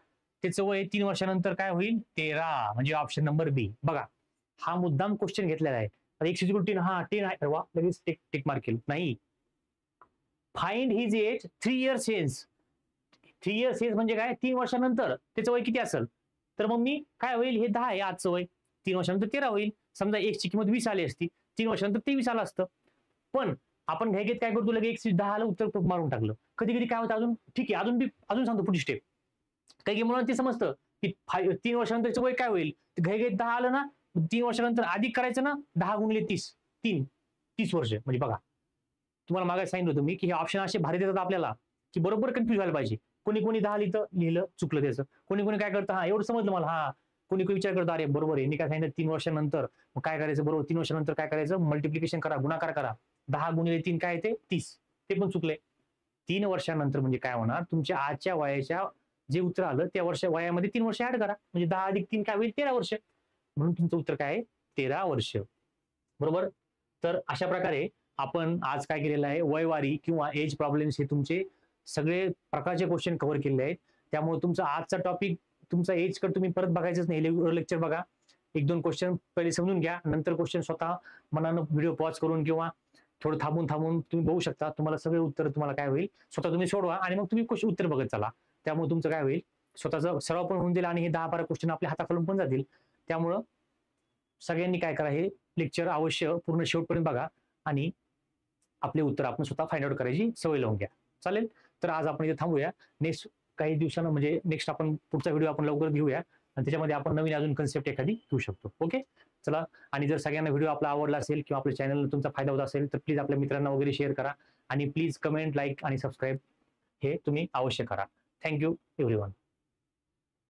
त्याचं वय 3 वर्षानंतर काय होईल 13, म्हणजे ऑप्शन नंबर बी. बघा हा मुद्दाम क्वेश्चन घेतलेला आहे. एक्स इक्वल 10, हा 10 आहे वा, लगेच टिक मार्क केलं नाही. Find his age 3 years hence, 3 years hence म्हणजे काय, 3 वर्षानंतर त्याचं वय किती असेल. तर मग मी काय होईल, हे 10 आहे आजचं वय, 3 वर्षानंतर 13 होईल. समजा x ची किंमत 20 आली असती, 3 वर्षानंतर 23 आलं असतं. पण आपण घाईघाईत काय करतो, लगेच 10 ला उत्तर मारून टाकलं. कधी कधी काय होतं, अजून ठीक आहे, अजून सांगतो पुढची स्टेप. काही मुलांना ते समजतं की 3 वर्षानंतरचं वय काय होईल, घाईघाईत 10 आलं ना, 3 वर्षानंतर अधिक करायचं ना, 10 गुणिले 30, 30 वर्ष. म्हणजे बघा तुम्हाला मागे सांगितलं होतं मी की हे ऑप्शन असे भारी देतात आपल्याला की बरोबर कन्फ्युज व्हायला पाहिजे. कोणी 10 लिहिलं चुकलं त्याचं, कोणी काय करतं, हा एवढं समजलं मला, हा कोणी विचार करतो अरे बरोबर आहे, मी काय सांगितलं 3 वर्षानंतर, मग काय करायचं, बरोबर 3 वर्षानंतर काय करायचं, मल्टिप्लिकेशन करा, गुणाकार करा, 10 गुणिले 3 काय येते 30, ते पण चुकले. 3 वर्षानंतर म्हणजे काय होणार, तुमच्या आजच्या वयाच्या जे उत्तर आलं त्या वयामध्ये 3 वर्ष ऍड करा, म्हणजे 10 अधिक 3 काय होईल 13 वर्ष, म्हणून तुमचं उत्तर काय आहे 13 वर्ष. बरोबर. तर अशा प्रकारे आपण आज काय केलेलं आहे, वयवारी किंवा एज प्रॉब्लेम्स हे तुमचे सगळे प्रकारचे क्वेश्चन कव्हर केलेले आहेत. त्यामुळे तुमचा आजचा टॉपिक तुमचा एज कडे तुम्ही परत बघायचंच नाही, लेक्चर बघा, 1-2 क्वेश्चन पहिले समजून घ्या, नंतर क्वेश्चन स्वतः मनानं व्हिडिओ पॉज करून किंवा थोडं थांबून तुम्ही बघू शकता. तुम्हाला सगळे उत्तर तुम्हाला काय होईल स्वतः तुम्ही सोडवा आणि मग तुम्ही क्वेश्चन उत्तर बघत चला. त्यामुळे तुमचं काय होईल, स्वतःचा सराव पण होऊन जाईल आणि हे 10-12 क्वेश्चन आपल्या हाताखालून पण जातील. त्यामुळं सगळ्यांनी काय करा, हे लेक्चर अवश्य पूर्ण शेवटपर्यंत बघा आणि आपले उत्तर आपण स्वतः फाइंड आउट करायची सवय लावून घ्या. चालेल. तर आज आपण इथे थांबूया. नेक्स्ट काही दिवसांना म्हणजे नेक्स्ट आपण पुढचा व्हिडिओ आपण लवकर घेऊया आणि त्याच्यामध्ये आपण नवीन अजून कन्सेप्ट एखादी घेऊ शकतो. ओके. चला. आणि जर सगळ्यांना व्हिडिओ आपला आवडला असेल किंवा आपल्या चॅनलला तुमचा फायदा होत असेल तर प्लीज आपल्या मित्रांना वगैरे शेअर करा आणि प्लीज कमेंट, लाईक आणि सबस्क्राईब हे तुम्ही अवश्य करा. Thank you everyone.